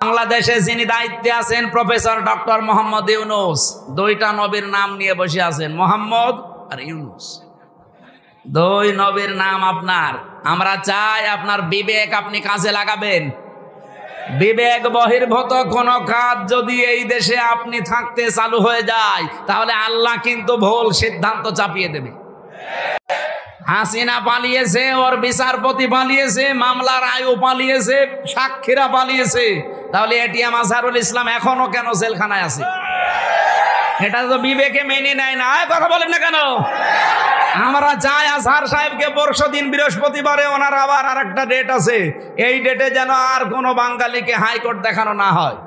বাংলাদেশে যিনি দায়িত্বে আছেন প্রফেসর ডক্টর মোহাম্মদ ইউনূস, দুইটা নবীর নাম নিয়ে বসে আছেন, মোহাম্মদ আর ইউনূস। দুই নবীর নাম আপনার। আমরা চাই আপনার বিবেক আপনি কাজে লাগাবেন। বিবেক বহির্ভূত কোন কাজ যদি এই দেশে আপনি থাকতে চালু হয়ে যায়, তাহলে আল্লাহ কিন্তু ভুল সিদ্ধান্ত চাপিয়ে দেবে। হাসিনা পালিয়েছে, ওর বিচারপতি পালিয়েছে, মামলার আয়ু পালিয়েছে, সাক্ষীরা পালিয়েছে, তাহলে এটিএম আজহারুল ইসলাম এখনো কেন জেলখানায় আছে? এটা তো বিবেকে মেনে নেয় না। কথা বলেন না কেন? আমরা চাই আজহার সাহেবকে পরশু দিন বৃহস্পতিবারে ওনার আবার আর একটা ডেট আছে, এই ডেটে যেন আর কোনো বাঙালিকে হাইকোর্ট দেখানো না হয়।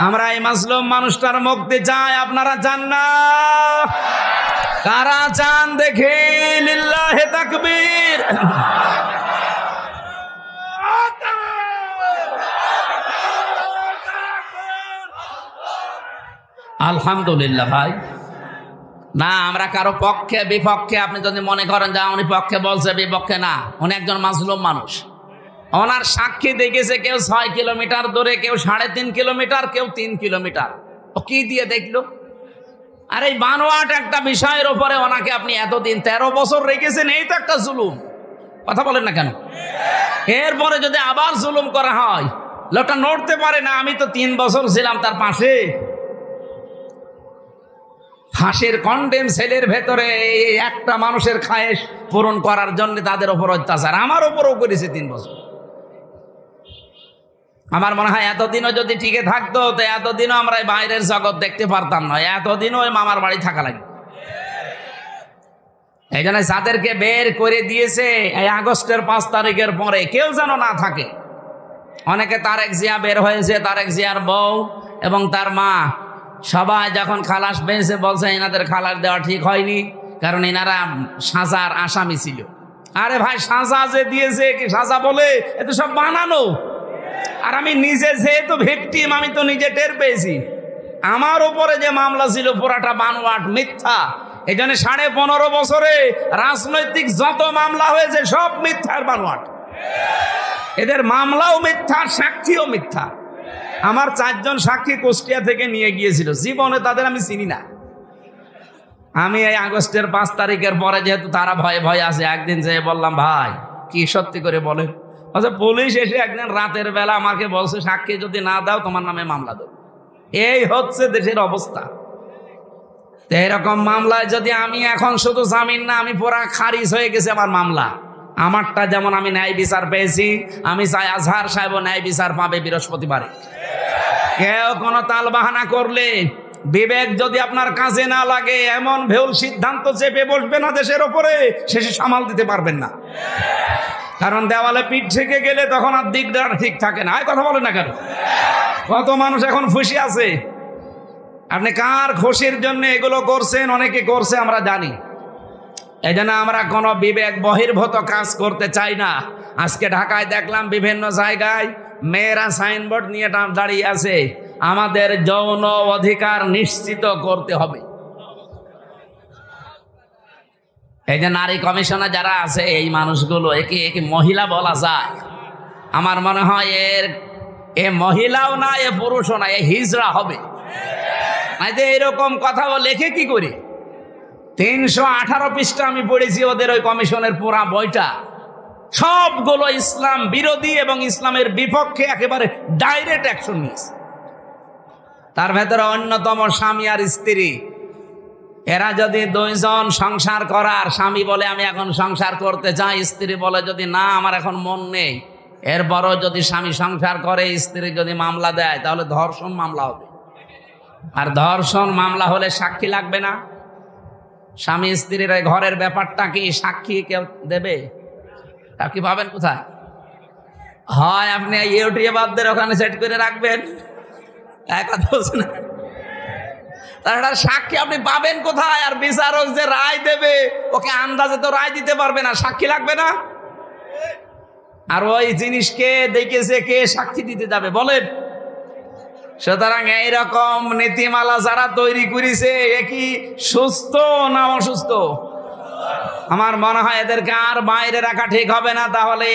আমরা এই মাসলুম মানুষটার মুক্তি চাই। আপনারা চান না? কারা চান দেখে? লিল্লাহে তাকবীর। আলহামদুলিল্লাহ ভাই। না, আমরা কারো পক্ষে বিপক্ষে, আপনি যদি মনে করেন যে উনি পক্ষে বলছে বিপক্ষে, না, উনি একজন মাজলুম মানুষ। ওনার সাক্ষী দেখেছে কেউ 6 কিলোমিটার দূরে, কেউ 3.5 কিলোমিটার, কেউ 3 কিলোমিটার। ও কি দিয়ে দেখলো? আর এই বানোয়াট একটা বিষয়ের উপরে ওনাকে আপনি এতদিন 13 বছর রেখেছেন, এই তো একটা জুলুম। কথা বলেন না কেন? এরপরে যদি আবার জুলুম করা হয়, লোকটা নড়তে পারে না। আমি তো 3 বছর ছিলাম তার পাশে। ফাঁসির কন্ডেম সেলের ভেতরে একটা মানুষের খায়েশ পূরণ করার জন্য তাদের উপর অত্যাচার আমার উপরও করেছে 3 বছর। আমার মনে হয় এতদিনও যদি টিকে থাকতো, তো এতদিনও আমরা বাইরের জগৎ দেখতে পারতাম না, এতদিনও ওই মামার বাড়ি থাকা লাগবে। এই জন্য যাদেরকে বের করে দিয়েছে এই আগস্টের 5 তারিখের পরে কেউ যেন না থাকে। অনেকে তারেক জিয়া বের হয়েছে, তারেক জিয়ার বউ এবং তার মা, সবাই যখন খালাস পেয়েছে বলছে এনাদের খালাস দেওয়া ঠিক হয়নি, কারণ এনারা সাজার আসামি ছিল। আরে ভাই, সাজা যে দিয়েছে কি সাজা বলে? এ তো সব বানানো। আর আমি নিজে যেহেতু ভিকটিম, আমি তো নিজে টের পেয়েছি আমার উপরে যে মামলা ছিল পুরাটা বানোয়াট, মিথ্যা। এই জন্য 15.5 বছরে রাজনৈতিক যত মামলা হয়েছে সব মিথ্যার বানোয়াট। এদের মামলাও মিথ্যা, সাক্ষীও মিথ্যা। আমার 4 জন সাক্ষী কুষ্টিয়া থেকে নিয়ে গিয়েছিল, জীবনে তাদের আমি চিনি না। আমি এই আগস্টের 5 তারিখের পরে যেহেতু তারা ভয়ে ভয়ে আছে, একদিন যেয়ে বললাম, ভাই কি সত্যি করে বলেন? আচ্ছা, পুলিশ এসে একদিন রাতের বেলা আমাকে বলছে, সাক্ষী যদি না দাও তোমার নামে মামলা দেব। এই হচ্ছে দেশের অবস্থা। তো এরকম মামলায় যদি আমি এখন শুধু জামিন না, আমি পুরা খারিজ হয়ে গেছে আমার মামলা। আমারটা যেমন আমি ন্যায় বিচার পেয়েছি, আমি চাই আজহার সাহেব ন্যায় বিচার পাবে বৃহস্পতিবারে। কেউ কোনো তাল বাহানা করলে, বিবেক যদি আপনার কাজে না লাগে, এমন ভুল সিদ্ধান্ত চেপে বসবে না দেশের ওপরে, শেষে সামাল দিতে পারবেন না। কারণ দেওয়ালে পিঠ থেকে গেলে তখন আর দিকটা ঠিক থাকে না। কথা বলেন না কেন? কত মানুষ এখন খুশি আছে। আপনি কার খুশির জন্য এগুলো করছেন? অনেকে করছে, আমরা জানি। এই জন্য আমরা কোনো বিবেক বহির্ভূত কাজ করতে চাই না। আজকে ঢাকায় দেখলাম বিভিন্ন জায়গায় মেয়েরা সাইনবোর্ড নিয়ে দাঁড়িয়ে আছে, আমাদের যৌন অধিকার নিশ্চিত করতে হবে। এই যে নারী কমিশনে যারা আছে, এই মানুষগুলো একে মহিলা বলা যায়? আমার মনে হয় এ মহিলাও না, এ পুরুষও না, এ হিজড়া হবে। এরকম কথা লেখে কি করে? 318 পৃষ্ঠা আমি পড়েছি ওদের ওই কমিশনের পুরা বইটা। সবগুলো ইসলাম বিরোধী এবং ইসলামের বিপক্ষে একেবারে ডাইরেক্ট অ্যাকশন নিয়েছে। তার ভেতরে অন্যতম স্বামী আর স্ত্রী। এরা যদি 2 জন সংসার করার, স্বামী বলে আমি এখন সংসার করতে চাই, স্ত্রী বলে যদি না আমার এখন মন নেই, এরপরও যদি স্বামী সংসার করে, স্ত্রী যদি মামলা দেয়, তাহলে ধর্ষণ মামলা হবে। আর ধর্ষণ মামলা হলে সাক্ষী লাগবে না। স্বামী স্ত্রীর ঘরের ব্যাপারটা কি সাক্ষী কেউ দেবে? সাক্ষী পাবেন কোথায়? হয় আপনি ইউটিউবারদের ওখানে সেট করে রাখবেন, কথা বলছেন, তার সাক্ষী আপনি পাবেন কোথায়? আর বিচারক যে রায় দেবে, ওকে আন্দাজে তো রায় দিতে পারবে না, সাক্ষী লাগবে না। আর ওই জিনিসকে দেখেছে কে সাক্ষী দিতে যাবে বলেন? সুতরাং এইরকম নীতিমালা যারা তৈরি করেছে, এ কি সুস্থ না অসুস্থ? আমার মনে হয় এদেরকে আর বাইরে রাখা ঠিক হবে না, তাহলে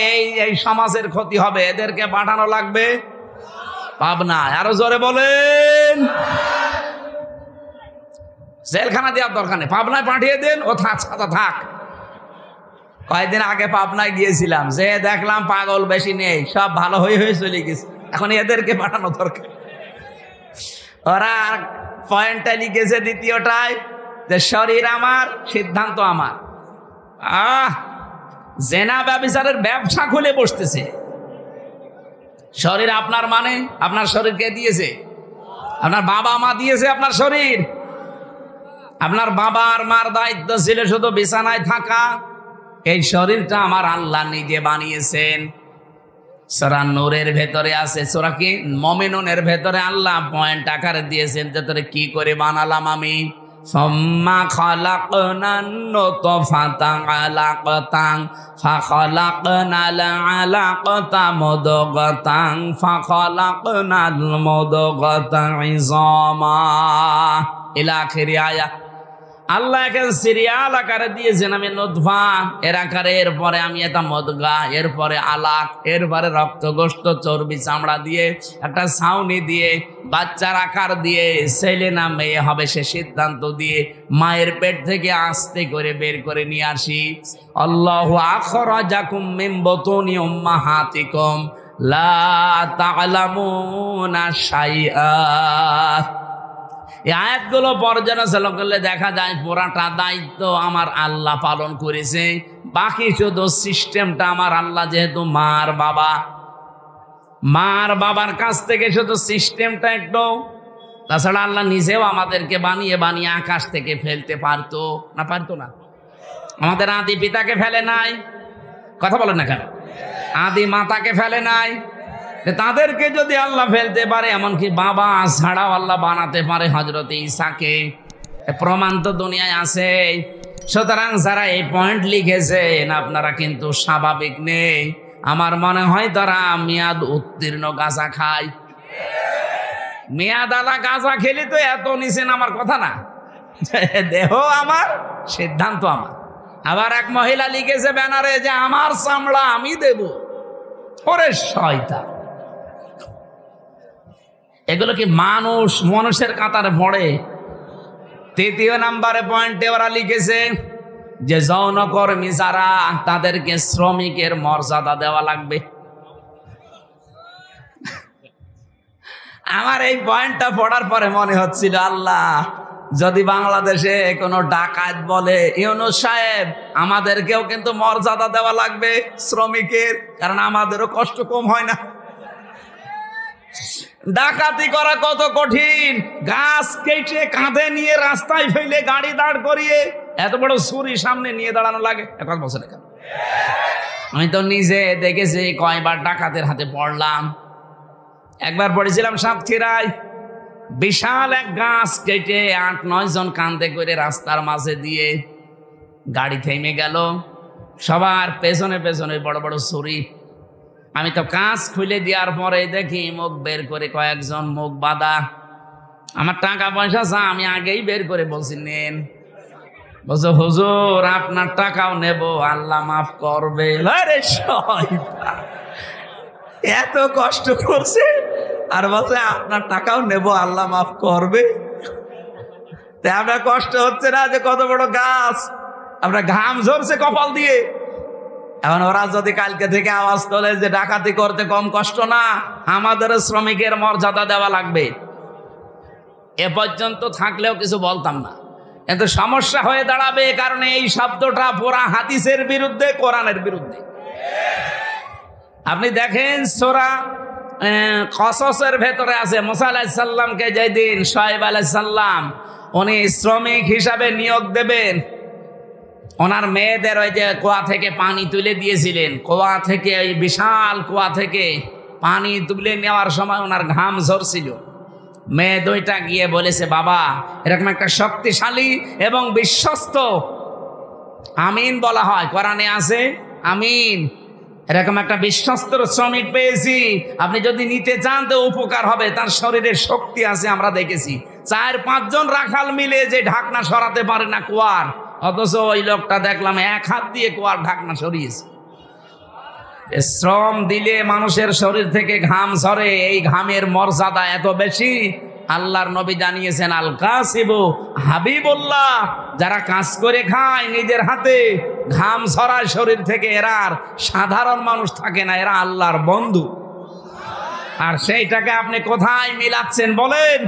এই সমাজের ক্ষতি হবে। এদেরকে পাঠানো লাগবে পাবনায়। আরো জোরে বলেন। জেলখানা দেওয়ার দরকার নেই, পাবনায় পাঠিয়ে দেন, ও থাক সাদা থাক। কয়েকদিন আগে পাবনায় গিয়েছিলাম, যে দেখলাম পাগল বেশি নেই, সব ভালো হয়ে চলে গেছে। এখন এদেরকে পাঠানো দরকার। ওরা পয়েন্টটা লিখেছে দ্বিতীয়টায় যে শরীর আমার, সিদ্ধান্ত আমার। জেনা ব্যভিচারের ব্যবসা খুলে বসতেছে। শরীর আপনার মানে আপনার শরীর কে দিয়েছে? আপনার বাবা মা দিয়েছে আপনার শরীর। আপনার বাবা আর মার দায়িত্ব ছিল শুধু বিছানায় থাকা। এই শরীরটা আমার আল্লাহ নিজে বানিয়েছেন। সূরা নূরের ভেতরে আছে, সূরা কি মুমিনুনের ভেতরে আল্লাহ পয়েন্ট আকারে দিয়েছেন যে তোরে কি করে বানালাম আমি। সুম্মা খালাকনান নুতফাতান আলাকাতান ফাখালাকনাল আলাকাতা মুদগাতান ফাখালাকনাল মুদগাতা ইযামা ইলা আখিরি আয়াত। আল্লাহ একে সিরিয়াল আকারে দিয়েছেন, আমি নুতফা এর আকারে, এরপরে আমি এটা মুদগা, এরপরে আলাক, এরপরে রক্ত গোশত চর্বি চামড়া দিয়ে একটা ছাউনি দিয়ে বাচ্চার আকার দিয়ে ছেলে না মেয়ে হবে সে সিদ্ধান্ত দিয়ে মায়ের পেট থেকে আস্তে করে বের করে নিয়ে আসি। আল্লাহু আখরাজাকুম মিন বুতুনি উম্মাহাতিকুম লা তা'লামুনা শাইআ। এই আয়াতগুলো পর্যালোচনা করলে দেখা যায় পুরাটা দায়িত্ব আমার আল্লাহ পালন করেছে, বাকি শুধু সিস্টেমটা আমার আল্লাহ, যেহেতু মার বাবার কাছ থেকে শুধু সিস্টেমটা একটু। তাছাড়া আল্লাহ নিজেও আমাদেরকে বানিয়ে বানিয়ে আকাশ থেকে ফেলতে পারতো না? আমাদের আদি পিতাকে ফেলে নাই, কথা বলেন না কেন? আদি মাতাকে ফেলে নাই। তাদেরকে যদি আল্লাহ ফেলতে পারে, এমনকি বাবা ছাড়াও আল্লাহ বানাতে পারে হযরত ঈসাকে, প্রমাণ তো দুনিয়ায় আছে। সুতরাং যারা এই পয়েন্ট লিখেছেন আপনারা কিন্তু স্বাভাবিক নেই। আমার মনে হয় তারা মেয়াদ উত্তীর্ণ গাঁজা খায়। মেয়াদ আলা গাঁজা খেলে তো এত নিছেন, আমার কথা না। দেহ আমার, সিদ্ধান্ত আমার। আবার এক মহিলা লিখেছে ব্যানারে যে আমার চামড়া আমি দেব। ওরে শয়তান, এগুলো কি মানুষের কাতারে পড়ে? তৃতীয় নাম্বারে পয়েন্টে ওরা লিখেছে যে যৌনকর্মী যারা, তাদেরকে শ্রমিকের মর্যাদা দেওয়া লাগবে। আমার এই পয়েন্টটা পড়ার পরে মনে হচ্ছিল, আল্লাহ যদি বাংলাদেশে কোনো ডাকাত বলে, ইউনূস সাহেব আমাদেরকেও কিন্তু মর্যাদা দেওয়া লাগবে শ্রমিকের, কারণ আমাদেরও কষ্ট কম হয় না। ডাকাতি করা কত কঠিন, গাছ কেটে কাঁধে নিয়ে রাস্তায় ফেলে গাড়ি দাঁড় করিয়ে এত বড় ছুরি সামনে নিয়ে দাঁড়ানো লাগে। এখন বছর কেন, আমি তো নিজে দেখেছি কয়বার ডাকাতের হাতে পড়লাম। একবার পড়েছিলাম সাতক্ষীরায়, বিশাল এক গাছ কেটে ৮-৯ জন কাঁধে করে রাস্তার মাঝে দিয়ে গাড়ি থেমে গেল, সবার পেছনে পেছনে বড় বড় ছুরি। আমি তো কাঁচ খুলে দেওয়ার পরে দেখি মুখ বের করে কয়েকজন, মুখ বাঁধা। আমার টাকা পয়সা চা, আমি আগেই বের করে বলছি নেন। বলছো হুজুর আপনার টাকাও নেব, আল্লাহ মাফ করবে। আরে শয়তান, এত কষ্ট করছে আর বলছে আপনার টাকাও নেব, আল্লাহ মাফ করবে। তাই আপনার কষ্ট হচ্ছে না যে কত বড় গাছ, আপনার ঘাম ঝরছে কপাল দিয়ে। এখন ওরা যদি কালকে থেকে আওয়াজ তোলে যে ডাকাতি করতে কম কষ্ট না, আমাদের শ্রমিকের মর্যাদা দেওয়া লাগবে, এ পর্যন্ত থাকলেও কিছু বলতাম না। কিন্তু সমস্যা হয়ে দাঁড়াবে, কারণ এই শব্দটা পুরা হাদিসের বিরুদ্ধে, কোরআনের বিরুদ্ধে। আপনি দেখেন সূরা কসসের ভেতরে আছে, মুসা আলাইহিস সালামকে যেদিন শুআয়ব আলাইহিস সালাম উনি শ্রমিক হিসাবে নিয়োগ দেবেন, ওনার মেয়েদের ওই যে কুয়া থেকে পানি তুলে দিয়েছিলেন, কুয়া থেকে, ওই বিশাল কুয়া থেকে পানি তুলে নেওয়ার সময় ওনার ঘাম ঝরছিল। মেয়ে দুইটা গিয়ে বলেছে, বাবা এরকম একটা শক্তিশালী এবং বিশ্বস্ত, আমিন বলা হয় কোরআনে আছে আমিন, এরকম একটা বিশ্বস্ত শ্রমিক পেয়েছি, আপনি যদি নিতে চান তো উপকার হবে, তার শরীরে শক্তি আছে। আমরা দেখেছি 4-5 জন রাখাল মিলে যে ঢাকনা সরাতে পারে না কুয়ার, অথচ ওই লোকটা দেখলাম 1 হাত দিয়ে কুয়ার ঢাকনা সরিয়েছে। শ্রম দিলে মানুষের শরীর থেকে ঘাম ঝরে, এই ঘামের মর্যাদা এত বেশি। আল্লাহর নবী জানিয়েছেন, আল কাসিবু হাবিবুল্লাহ, যারা কাজ করে খায় নিজের হাতে, ঘাম ঝরায় শরীর থেকে, এরা আর সাধারণ মানুষ থাকে না, এরা আল্লাহর বন্ধু। আর সেইটাকে আপনি কোথায় মিলাচ্ছেন বলেন?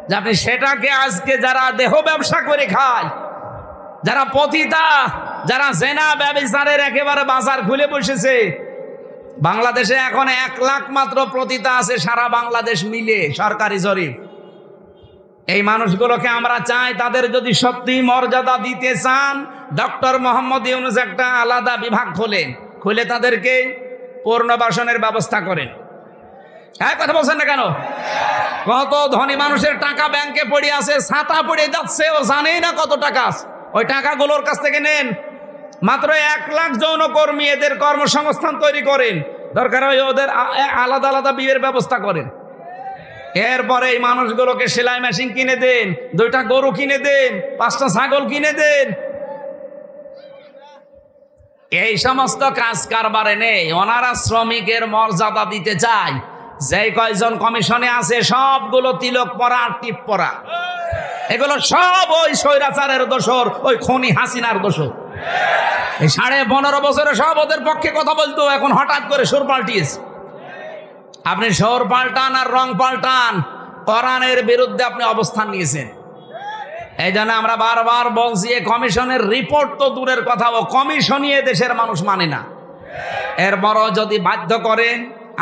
যে আপনি সেটাকে আজকে যারা দেহ ব্যবসা করে খায়, যারা পতিতা, যারা জেনা ব্যভিচারের একেবারে বাজার খুলে বসেছে, বাংলাদেশে এখন 1 লাখ মাত্র পতিতা আছে সারা বাংলাদেশ মিলে, সরকারি জরিপ। এই মানুষগুলোকে আমরা চাই, তাদের যদি সত্যি মর্যাদা দিতে চান, ডক্টর মোহাম্মদ ইউনূস একটা আলাদা বিভাগ খুলে তাদেরকে পুনর্বাসনের ব্যবস্থা করেন। হ্যাঁ, কথা বলছেন না কেন? কত ধনী মানুষের টাকা ব্যাংকে পড়ে আছে, ছাতা পড়ে যাচ্ছে, ও জানেই না কত টাকা আছে। ওই টাকাগুলোর কাছ থেকে নেন। মাত্র 1 লাখ যৌনকর্মী, এদের কর্মসংস্থান তৈরি করেন, দরকার হয় ওদের আলাদা আলাদা বিয়ের ব্যবস্থা করেন। এরপরে এই মানুষগুলোকে সেলাই মেশিন কিনে দেন, 2টা গরু কিনে দেন, 5টা ছাগল কিনে দেন। এই সমস্ত কাজ কারবারে নেই। ওনারা শ্রমিকের মর্যাদা দিতে চায়। যেই কয়জন কমিশনে আছে সবগুলো তিলক পরা আর টিপ পরা, এগুলো সব ওই স্বৈরাচারের দোসর, ওই খনি হাসিনার দোসর। এই 15.5 বছরে সব ওদের পক্ষে কথা বলতো, এখন হঠাৎ করে সুর পাল্টিয়েছে। আপনি সুর পাল্টান আর রং পাল্টান, কোরআনের বিরুদ্ধে আপনি অবস্থান নিয়েছেন। এই জন্য আমরা বারবার বলছি, এই কমিশনের রিপোর্ট তো দূরের কথা, ও কমিশনই দেশের মানুষ মানে না। এরপরও যদি বাধ্য করেন,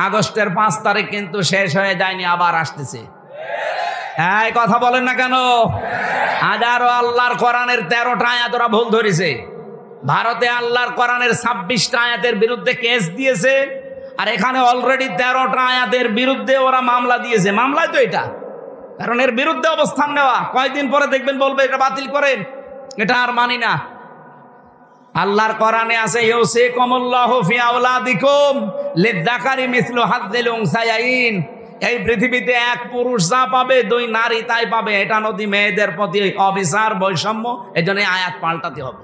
আগস্টের 5 তারিখ কিন্তু শেষ হয়ে যায়নি, আবার আসতেছে। এই কথা বলেন না কেন? হাজারো আল্লাহর কোরআনের 13টা আয়াত ওরা ভুল ধরেছে। ভারতে আল্লাহর কোরআনের 26টা আয়াতের বিরুদ্ধে কেস দিয়েছে, আর এখানে অলরেডি 13টা আয়াতের বিরুদ্ধে ওরা মামলা দিয়েছে। মামলায় তো এটা, কারণ এর বিরুদ্ধে অবস্থান নেওয়া। কয়েকদিন পরে দেখবেন বলবে এটা বাতিল করেন, এটা আর মানি না। আল্লাহর কোরআনে আছে, ইউসিকুমুল্লাহু ফি আওলাদিকুম লিযযাকারি মিসলু হাযযিল উনসায়াইন। এই পৃথিবীতে 1 পুরুষ যা পাবে 2 নারী তাই পাবে। এটা নদী মেয়েদের প্রতি অবিচার, বৈষম্য। এই জন্য আয়াত পাল্টাতে হবে।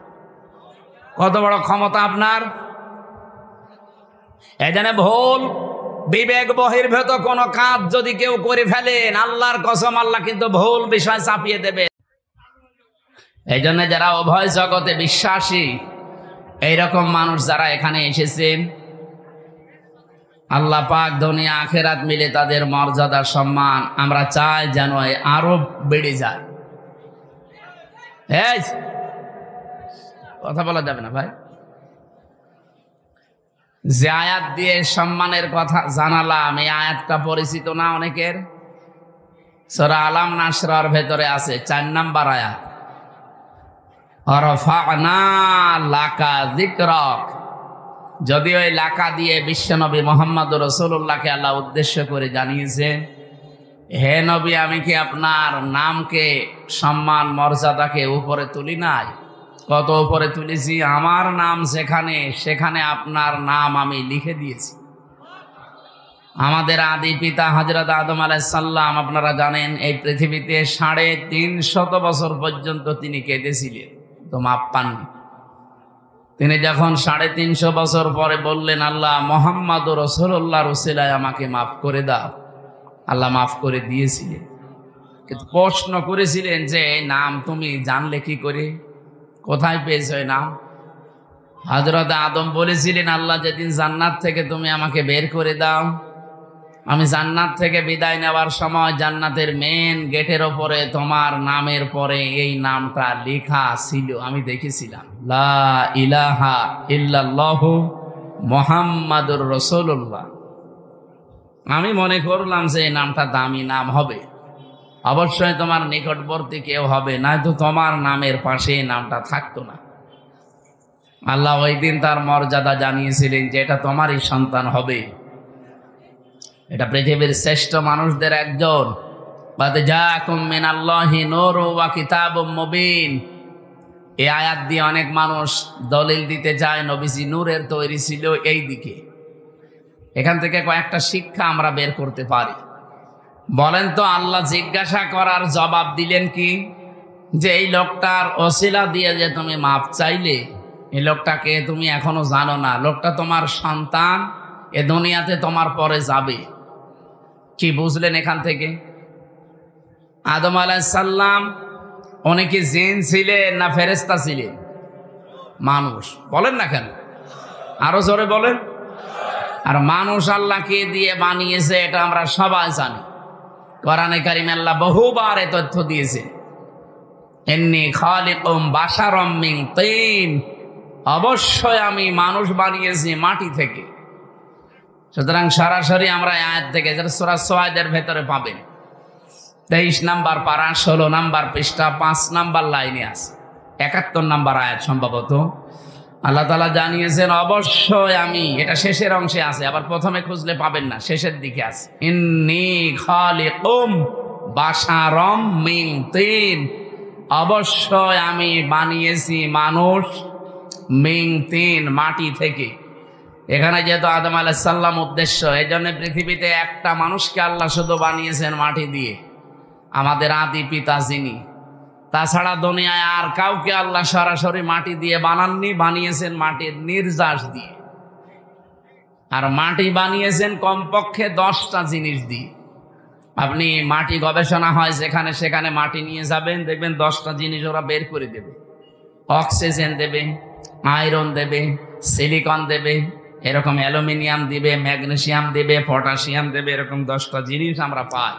কত বড় ক্ষমতা আপনার! এই জন্য ভুল বিবেক বহির্ভূত কোনো কাজ যদি কেউ করে ফেলেন, আল্লাহর কসম, আল্লাহ কিন্তু ভুল বিষয় চাপিয়ে দেবে। এই জন্য যারা উভয় জগতে বিশ্বাসী, এইরকম মানুষ যারা এখানে এসেছেন, আল্লাহ পাক দুনিয়া আখেরাত মিলে তাদের মর্যাদা সম্মান আমরা চাই যেন আরো বেড়ে যায়। এই কথা বলা যাবে না ভাই। যে আয়াত দিয়ে সম্মানের কথা জানালাম, এই আয়াতটা পরিচিত না অনেকের? সূরা আলাম নাসরার ভেতরে আছে 4 নাম্বার আয়াত, রাফা'না লাকা যিকরাক। যদি ওই লাকা দিয়ে বিশ্বনবী মুহাম্মদুর রাসূলুল্লাহকে আল্লাহ উদ্দেশ্য করে জানিয়েছে, হে নবী, আমি কি আপনার নামকে, সম্মান মর্যাদাকে উপরে তুলি নাই? কত উপরে তুলেছি। আমার নাম সেখানে আপনার নাম আমি লিখে দিয়েছি। আমাদের আদি পিতা হযরত আদম আলাইহিস সালাম, আপনারা জানেন, এই পৃথিবীতে 350 বছর পর্যন্ত তিনি কেঁদেছিলেন, তো মাপ পাননি। তিনি যখন 350 বছর পরে বললেন, আল্লাহ মুহাম্মদুর রাসূলুল্লাহর উসিলায় আমাকে মাফ করে দাও, আল্লাহ মাফ করে দিয়েছিলেন। কিন্তু প্রশ্ন করেছিলেন যে এই নাম তুমি জানলে কি করে, কোথায় পেয়েছো এই নাম? হযরত আদম বলেছিলেন, আল্লাহ যেদিন জান্নাত থেকে তুমি আমাকে বের করে দাও, আমি জান্নাত থেকে বিদায় নেওয়ার সময় জান্নাতের মেন গেটের ওপরে তোমার নামের পরে এই নামটা লেখা ছিল, আমি দেখেছিলাম, লা ইলাহা ইল্লাল্লাহু মুহাম্মাদুর রাসূলুল্লাহ। আমি মনে করলাম যে এই নামটা দামি নাম হবে, অবশ্যই তোমার নিকটবর্তী কেউ হবে, নয়তো তোমার নামের পাশে এই নামটা থাকতো না। আল্লাহ ওই দিন তার মর্যাদা জানিয়েছিলেন যে এটা তোমারই সন্তান হবে, এটা পৃথিবীর শ্রেষ্ঠ মানুষদের একজন। বাদ জাকুম মিনাল্লাহি নূরুন ওয়া কিতাবুম মুবিন। এই আয়াত দিয়ে অনেক মানুষ দলিল দিতে চায় নবীজি নূরের তৈরি ছিল এই দিকে। এখান থেকে কয়েকটা শিক্ষা আমরা বের করতে পারি। বলেন তো, আল্লাহ জিজ্ঞাসা করার জবাব দিলেন কি? যে এই লোকটার ওসিলা দিয়ে যে তুমি মাপ চাইলে, এই লোকটাকে তুমি এখনো জানো না, লোকটা তোমার সন্তান, এ দুনিয়াতে তোমার পরে যাবে। কি বুঝলেন এখান থেকে? আদম আলাইহিস সালাম অনেকে জিন ছিলেন না ফেরেশতা ছিলেন? মানুষ। বলেন না কেন? আরো জোরে বলেন। আর মানুষ আল্লাহকে দিয়ে বানিয়েছে, এটা আমরা সবাই জানি। কোরআনে কারিমে আল্লাহ বহুবার এই তথ্য দিয়েছে, ইন্নী খালিকুম বাশারাম মিন তিন, অবশ্যই আমি মানুষ বানিয়েছি মাটি থেকে। সুতরাং সরাসরি আমরা আয়াত থেকে, যেটা সূরা সুয়াদের ভেতরে পাবেন, 23 নাম্বার পারা, 16 নাম্বার পৃষ্ঠা, 5 নাম্বার লাইনে আছে, 71 নাম্বার আয়াত সম্ভবত। আল্লাহ তাআলা জানিয়েছেন অবশ্যই আমি, এটা শেষের অংশে আছে, আবার প্রথমে খুঁজলে পাবেন না, শেষের দিকে আছে, ইন্নী খালিকুম বাশারাম মিন তিন, অবশ্যই আমি বানিয়েছি মানুষ মিন তিন, মাটি থেকে। এখানে যেহেতু আদম আলাইহিস সালাম উদ্দেশ্য, এই জন্য পৃথিবীতে একটা মানুষকে আল্লাহ শুধু বানিয়েছেন মাটি দিয়ে, আমাদের আদি পিতা যিনি। তাছাড়া দুনিয়ায় আর কাউকে আল্লাহ সরাসরি মাটি দিয়ে বানাননি, বানিয়েছেন মাটির নির্যাস দিয়ে। আর মাটি বানিয়েছেন কমপক্ষে 10টা জিনিস দিয়ে। আপনি মাটি গবেষণা হয় যেখানে সেখানে মাটি নিয়ে যাবেন, দেখবেন 10টা জিনিস ওরা বের করে দেবে। অক্সিজেন দেবে, আয়রন দেবে, সিলিকন দেবে, এরকম অ্যালুমিনিয়াম দিবে, ম্যাগনেসিয়াম দেবে, পটাশিয়াম দেবে, এরকম 10টা জিনিস আমরা পাই।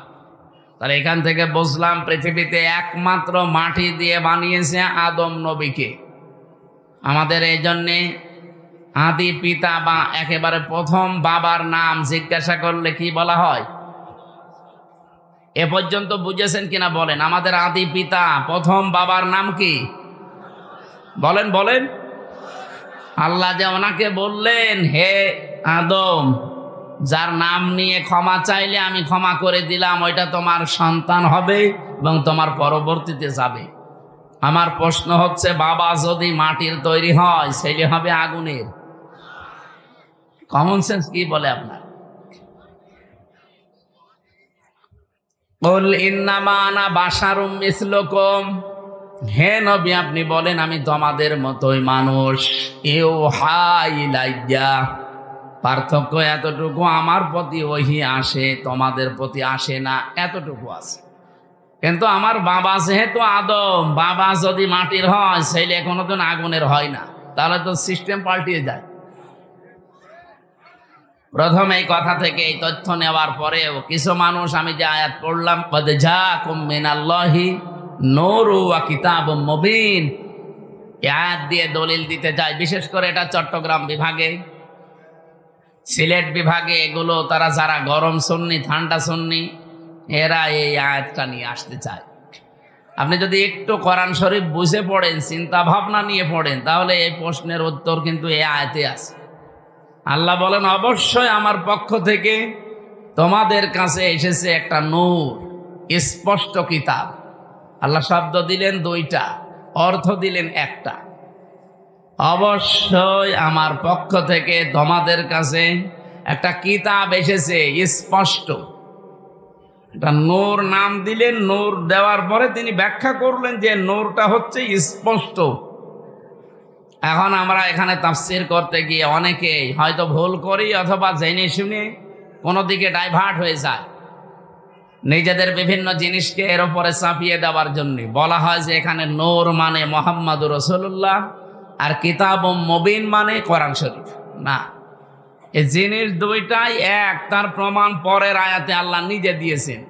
তাহলে এখান থেকে বুঝলাম পৃথিবীতে একমাত্র মাটি দিয়ে বানিয়েছে আদম নবীকে। আমাদের এই জন্যে আদি পিতা বা একেবারে প্রথম বাবার নাম জিজ্ঞাসা করলে কি বলা হয়? এ পর্যন্ত বুঝেছেন কিনা বলেন? আমাদের আদি পিতা প্রথম বাবার নাম কি? বলেন বলেন। আল্লাহ যে ওনাকে বললেন, হে আদম, যার নাম নিয়ে ক্ষমা চাইলে আমি ক্ষমা করে দিলাম, ওইটা তোমার সন্তান হবে এবং তোমার পরবর্তীতে যাবে। আমার প্রশ্ন হচ্ছে, বাবা যদি মাটির তৈরি হয়, ছেলে হবে আগুনের। কমন সেন্স কি বলে আপনার? কুল ইন্নামা আনা বাশারুম মিসলুকুম, হে নবী আপনি বলেন আমি তোমাদের মতোই মানুষ। ইউহা ইলাইয়া, পার্থক্য এতটুকু, আমার প্রতি ওহী আসে, তোমাদের প্রতি আসে না, এতটুকু আছে। কিন্তু আমার বাবা যেহেতু আদম, বাবা যদি মাটির হয়, ছেলে কোনোদিন আগুনের হয় না, তাহলে তো সিস্টেম পাল্টিয়ে যায়। প্রথম এই কথা থেকে এই তথ্য নেওয়ার পরেও কিছু মানুষ, আমি যে আয়াত পড়লাম, কদ জাআকুম মিনাল্লাহি নূরুন ওয়া কিতাবুম মুবিন, এই আয়াত দিয়ে দলিল দিতে যায়। বিশেষ করে এটা চট্টগ্রাম বিভাগে, সিলেট বিভাগে, এগুলো তারা যারা গরম সুন্নি, ঠান্ডা সুন্নি, এরা এই আয়াতটা নিয়ে আসতে চায়। আপনি যদি একটু কোরআন শরীফ বুঝে পড়েন, চিন্তা ভাবনা নিয়ে পড়েন, তাহলে এই প্রশ্নের উত্তর কিন্তু এই আয়াতে আছে। আল্লাহ বলেন অবশ্যই আমার পক্ষ থেকে তোমাদের কাছে এসেছে একটা নূর, স্পষ্ট কিতাব। আল্লাহ শব্দ দিলেন 2টা, অর্থ দিলেন একটা। অবশ্যই আমার পক্ষ থেকে তোমাদের কাছে একটা কিতাব এসেছে স্পষ্ট। এটা নূর নাম দিলেন, নূর দেওয়ার পরে তিনি ব্যাখ্যা করলেন যে নূরটা হচ্ছে স্পষ্ট। এখন আমরা এখানে তাফসীর করতে গিয়ে অনেকেই হয়তো ভুল করি, অথবা জেনে শুনে কোনো দিকে ডাইভার্ট হয়ে যায়। নিজেদের বিভিন্ন জিনিসকে এর উপরে চাপিয়ে দেওয়ার জন্য বলা হয় যে এখানে নূর মানে মুহাম্মাদুর রাসূলুল্লাহ, আর কিতাবুম মুবিন মানে কোরআন শরীফ। না, এই জিনিস 2টাই এক, তার প্রমাণ পরের আয়াতে আল্লাহ নিজে দিয়েছেন।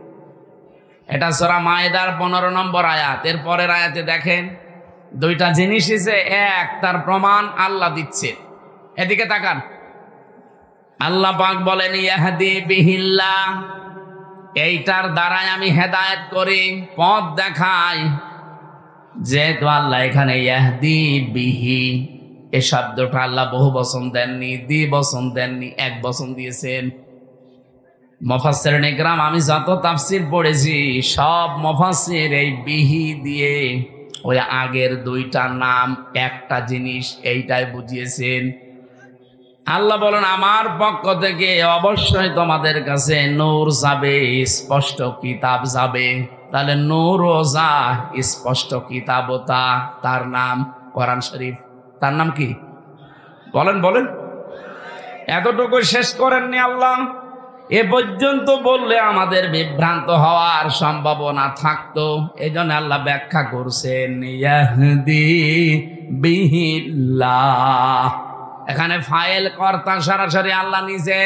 এটা সূরা মায়েদার 15 নম্বর আয়াত। এর পরের আয়াতে দেখেন, 2টা জিনিসই যে এক, তার প্রমাণ আল্লাহ দিচ্ছে। এদিকে তাকান, আল্লাহ পাক বলেন ইয়াহদি বিহিল্লাহ, এইটার দ্বারাই আমি হেদায়েত করি, পথ দেখাই। যেহেতু আল্লাহ এখানে ইয়াহদি বিহি, এই শব্দটা আল্লাহ বহু বচন দেননি, দ্বিবচন দেননি, এক বচন দিয়েছেন। মুফাসসিরিন ইকরাম, আমি যত তাফসীর পড়েছি সব মুফাসসির এই বিহি দিয়ে ওই আগের 2টা নাম একটা জিনিস এইটাই বুঝিয়েছেন। আল্লাহ বলেন আমার পক্ষ থেকে অবশ্যই তোমাদের কাছে নূর যাবে, স্পষ্ট কিতাব যাবে। তাহলে নূর ও যা, স্পষ্ট কিতাবও তা, তার নাম কোরআন শরীফ। তার নাম কি? বলেন বলেন। এতটুকু শেষ করেননি আল্লাহ, এ পর্যন্ত বললে আমাদের বিভ্রান্ত হওয়ার সম্ভাবনা থাকতো। এই জন্য আল্লাহ ব্যাখ্যা করছেন ইয়াহদি বিহিল্লাহ। এখানে ফাইল কর্তা সরাসরি আল্লাহ নিজে।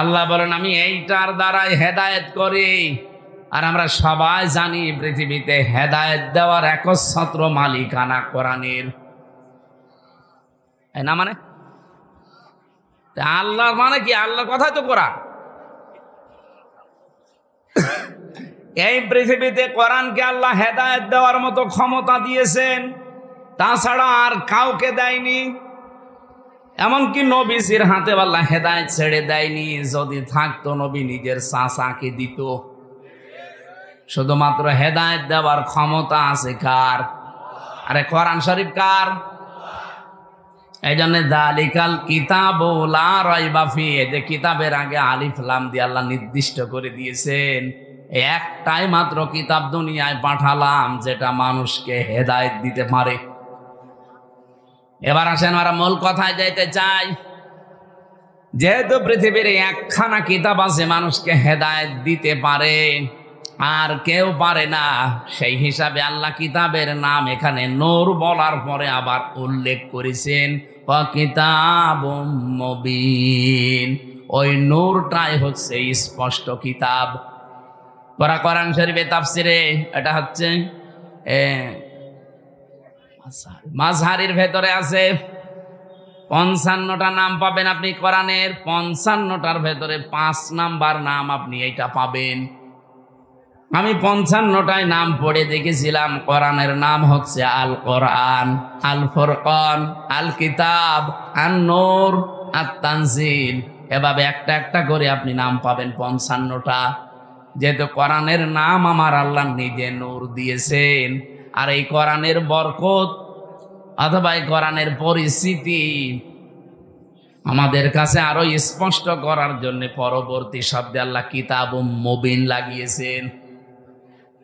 আল্লাহ বলেন আমি এইটার দ্বারাই হেদায়েত করি। আর আমরা সবাই জানি পৃথিবীতে হেদায়েত দেওয়ার একচ্ছত্র মালিকানা কোরআনের, না মানে আল্লাহর মানে কি? আল্লাহর কথাই তো কোরআন। এই পৃথিবীতে কোরআনকে আল্লাহ হেদায়েত দেওয়ার মতো ক্ষমতা দিয়েছেন, তাছাড়া আর কাউকে দেয়নি। এমনকি নবীজির হাতে আল্লাহ হেদায়েত ছেড়ে দেয়নি। যদি থাকতো নবী নিজের চাচাকে দিত। শুধুমাত্র হেদায়েত দেওয়ার ক্ষমতা আছে কার? আরে কোরআন শরীফ কার? এই জন্য যালিকাল কিতাবু লা রাইবা ফি, যে কিতাবের আগে আলিফ লাম দিয়ে আল্লাহ নির্দিষ্ট করে দিয়েছেন একটাই মাত্র কিতাব দুনিয়ায় পাঠালাম যেটা মানুষকে হেদায়েত দিতে পারে। এবার আসেন আমরা মূল কথায় যাইতে চাই। যেহেতু পৃথিবীর একখানা কিতাব আছে মানুষকে হেদায়েত দিতে পারে, আর কেউ পারে না, সেই হিসাবে আল্লাহ কিতাবের নাম এখানে নূর বলার পরে আবার উল্লেখ করেছেন কিতাবুম মুবিন। ওই নূরটাই হচ্ছে স্পষ্ট কিতাব। কোরআন শরীফে তাফসিরে এটা হচ্ছে মাযহারির ভেতরে আছে 55টা নাম পাবেন আপনি কোরআনের। 55টার ভেতরে 5 নাম্বার নাম আপনি এইটা পাবেন। আমি 55টায় নাম পড়ে দেখেছিলাম। কোরআনের নাম হচ্ছে আল কোরআন, আল ফুরকান, আল কিতাব, আন নূর, আত তানজিল। এভাবে একটা একটা করে আপনি নাম পাবেন 55টা। যেহেতু কোরআনের নাম আমার আল্লাহ নিজে নূর দিয়েছেন, আর এই কোরআনের বরকত অথবা এই কোরআনের পরিস্থিতি আমাদের কাছে আরো স্পষ্ট করার জন্য পরবর্তী শব্দে আল্লাহ কিতাবুম মুবিন লাগিয়েছেন।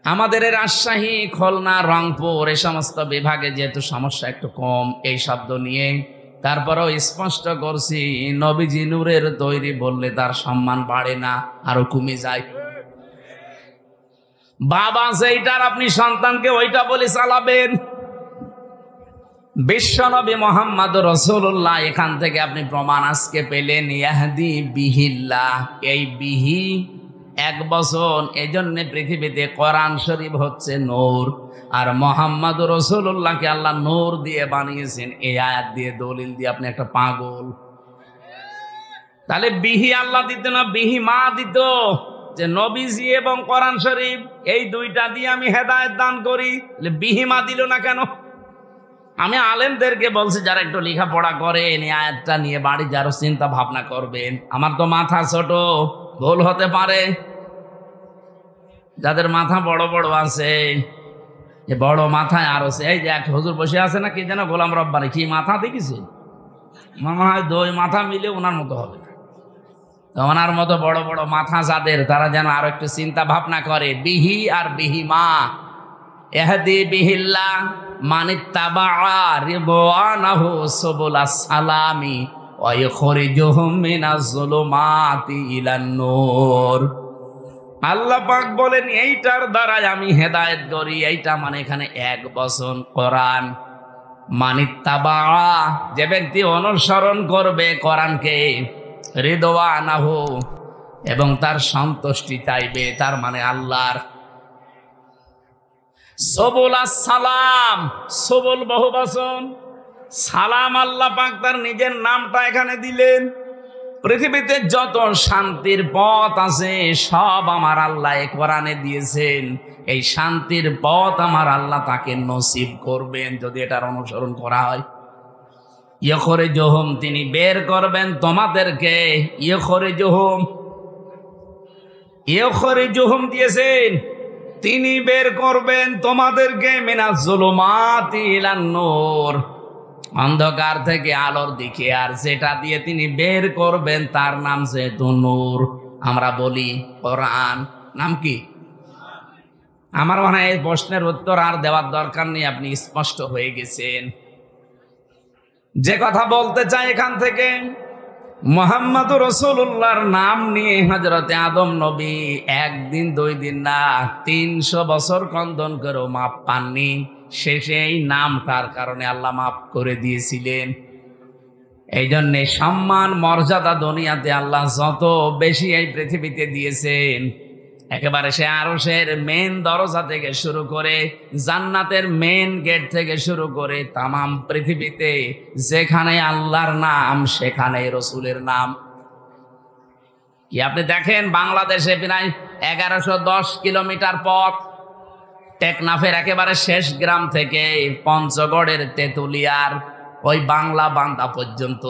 আমাদের রাজশাহী, খুলনা, রংপুর এই সমস্ত বিভাগে যেহেতু সমস্যা একটু কম এই শব্দ নিয়ে, তারপরেও স্পষ্ট করছি নবীজি নূরের তৈরি বললে তার সম্মান বাড়ে না, আরো কমে যায়। বাবা যেইটার আপনি সন্তানকে ওইটা বলে চালাবেন। বিশ্বনবী মুহাম্মদ রাসূলুল্লাহ, এখান থেকে আপনি প্রমাণ আজকে পেলেন ইয়াহদি বিহিল্লাহ। এই বিহি 1 বছর, এজন্য পৃথিবীতে কোরআন শরীফ হচ্ছে নূর, আর মুহাম্মদ রাসূলুল্লাহকে আল্লাহ নূর দিয়ে বানিয়েছেন। এই আয়াত দিয়ে দলিল দিয়ে আপনি একটা পাগল। তাহলে বিহি আল্লাহ দিত না, বিহি মা দিত, যে নবীজি এবং কোরআন শরীফ এই দুইটা দিয়ে আমি হেদায়েত দান করি। বিহি মা দিল না কেন? আমি আলেমদেরকে বলছি যারা একটু লেখাপড়া করেন, এই আয়াতটা নিয়ে বাড়ি যারা চিন্তা ভাবনা করবেন। আমার তো মাথা ছোট, ভুল হতে পারে। যাদের মাথা বড় বড় আছে, যে বড় মাথায় আরো এই যে এক হুজুর বসে আছে না, কি যেন গোলাম রব্বানি, কি মাথা দেখেছে, আমার মনে হয় 2 মাথা মিলে ওনার মতো হবে। তো ওনার মতো বড় বড় মাথা যাদের, তারা যেন আরো একটু চিন্তা ভাবনা করে। বিহি আর বিহি মা, ইহদি বিহিল্লাহ মানিত্তাবা রিদওয়ানাহু সুবুলাস সালামি ওয়া ইখরিজুহুম মিনাজ যুলুমাতি ইলান নূর। আল্লাহ পাক বলেন এইটার দ্বারাই আমি হেদায়েত করি। এইটা মানে এখানে 1 বছর কোরআন। মানিত্তাবা, যে ব্যক্তি অনুসরণ করবে কোরআনকে, রিদওয়ানাহু, এবং তার সন্তুষ্টি চাইবে, তার মানে আল্লাহর। সবুলাস সালাম, সবুল বহু বচন, সালাম আল্লাহ পাক তার নিজের নামটা এখানে দিলেন। পৃথিবীতে যত শান্তির পথ আছে সব আমার আল্লাহ কোরআনে দিয়েছেন। এই শান্তির পথ আমার আল্লাহ তাকে নসিব করবেন যদি এটার অনুসরণ করা হয়। ইখরিজুহুম, তিনি বের করবেন তোমাদেরকে। ইখরিজুহুম দিয়েছেন, তিনি বের করবেন তোমাদেরকে মিনাজ যুলুমাতি ইলান নূর, অন্ধকার থেকে আলোর দিকে। আর যেটা দিয়ে তিনি বের করবেন তার নাম যেহেতু নূর, আমরা বলি কোরআন। নাম কি? আমার মনে হয় এই প্রশ্নের উত্তর আর দেওয়ার দরকার নেই, আপনি স্পষ্ট হয়ে গেছেন। যে কথা বলতে চাই এখান থেকে, মুহাম্মদুর রাসূলুল্লাহর নাম নিয়ে হযরতে আদম নবী একদিন 2 দিন না 300 বছর ক্রন্দন করেও মাপ পাননি। শেষে এই নামটার কারণে আল্লাহ মাফ করে দিয়েছিলেন। এই জন্যে সম্মান মর্যাদা দুনিয়াতে আল্লাহ যত বেশি এই পৃথিবীতে দিয়েছেন, একেবারে সে আরশের মেন দরজা থেকে শুরু করে জান্নাতের মেন গেট থেকে শুরু করে তামাম পৃথিবীতে যেখানে আল্লাহর নাম সেখানে রসুলের নাম। কি আপনি দেখেন বাংলাদেশে প্রায় 1110 কিলোমিটার পথ, টেকনাফের একেবারে শেষ গ্রাম থেকে পঞ্চগড়ের তেতুলিয়ার ওই বাংলা বান্দা পর্যন্ত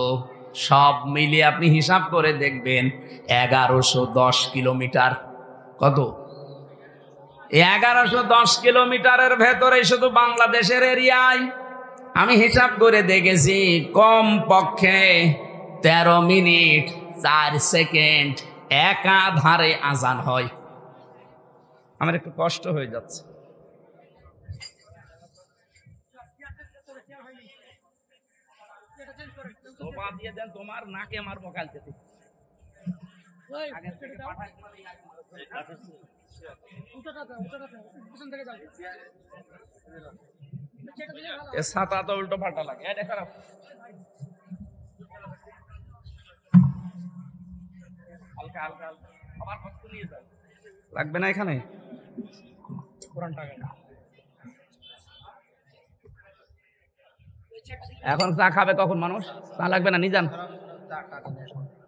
সব মিলিয়ে আপনি হিসাব করে দেখবেন 1110 কিলোমিটার। কত? 1110 কিলোমিটারের ভেতরে শুধু বাংলাদেশের এরিয়ায় আমি হিসাব করে দেখেছি কম পক্ষে 13 মিনিট 4 সেকেন্ড একাধারে আজান হয়। আমার একটু কষ্ট হয়ে যাচ্ছে। তোমার নাকে মারবো কালকে। ছাতা তো উল্টো পাল্টা লাগে, এটা খারাপ লাগবে না এখানে। এখন চা খাবে কখন মানুষ? চা লাগবে না, নিয়ে যান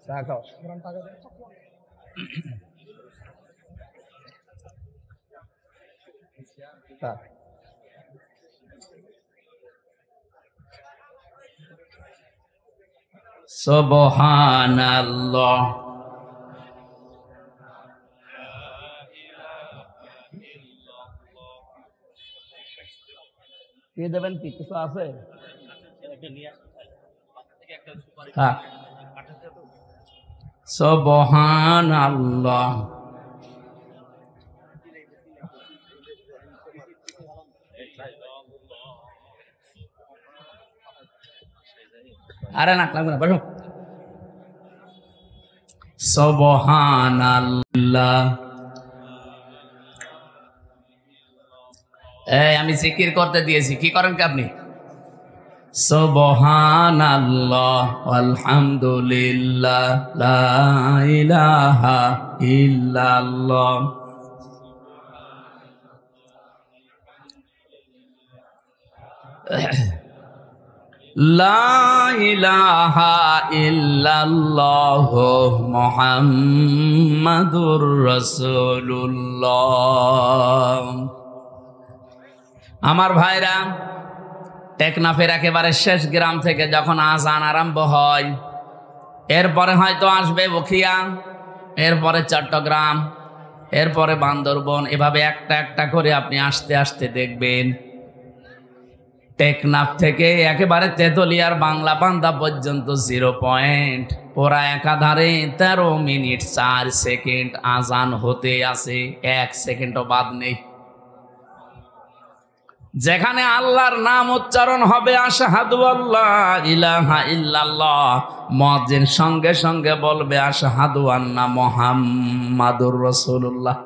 চা খাও। সুবহানাল্লাহ। কে দেবেন? কি কিছু আছে? সুবহানাল্লাহ। আরে না লাগবে না, বসো। সুবহানাল্লাহ। আমি জিকির করতে দিয়েছি, কি করেন কি আপনি? সুবহানাল্লাহ আলহামদুলিল্লাহ লা ইলাহা ইল্লাল্লাহ। লা ইলাহা ইল্লাল্লাহ মুহাম্মাদুর রাসূলুল্লাহ। আমার ভাইরা, টেকনাফের একেবারে শেষ গ্রাম থেকে যখন আজান আরম্ভ হয়, এরপরে হয়তো আসবে বখিয়া, এরপরে চট্টগ্রাম, এরপরে বান্দরবন, এভাবে একটা একটা করে আপনি আস্তে আস্তে দেখবেন টেকনাফ থেকে একেবারে তেতুলিয়ার বাংলা বান্দা পর্যন্ত 0 পয়েন্ট ওরা একাধারে 13 মিনিট 4 সেকেন্ড আজান হতে আছে, 1 সেকেন্ডও বাদ নেই। যেখানে আল্লাহর নাম উচ্চারণ হবে আশহাদু আল্লা ইলাহা ইল্লাল্লাহ, মুয়াজ্জিন সঙ্গে সঙ্গে বলবে আশহাদু আন্না মুহাম্মাদুর রাসূলুল্লাহ।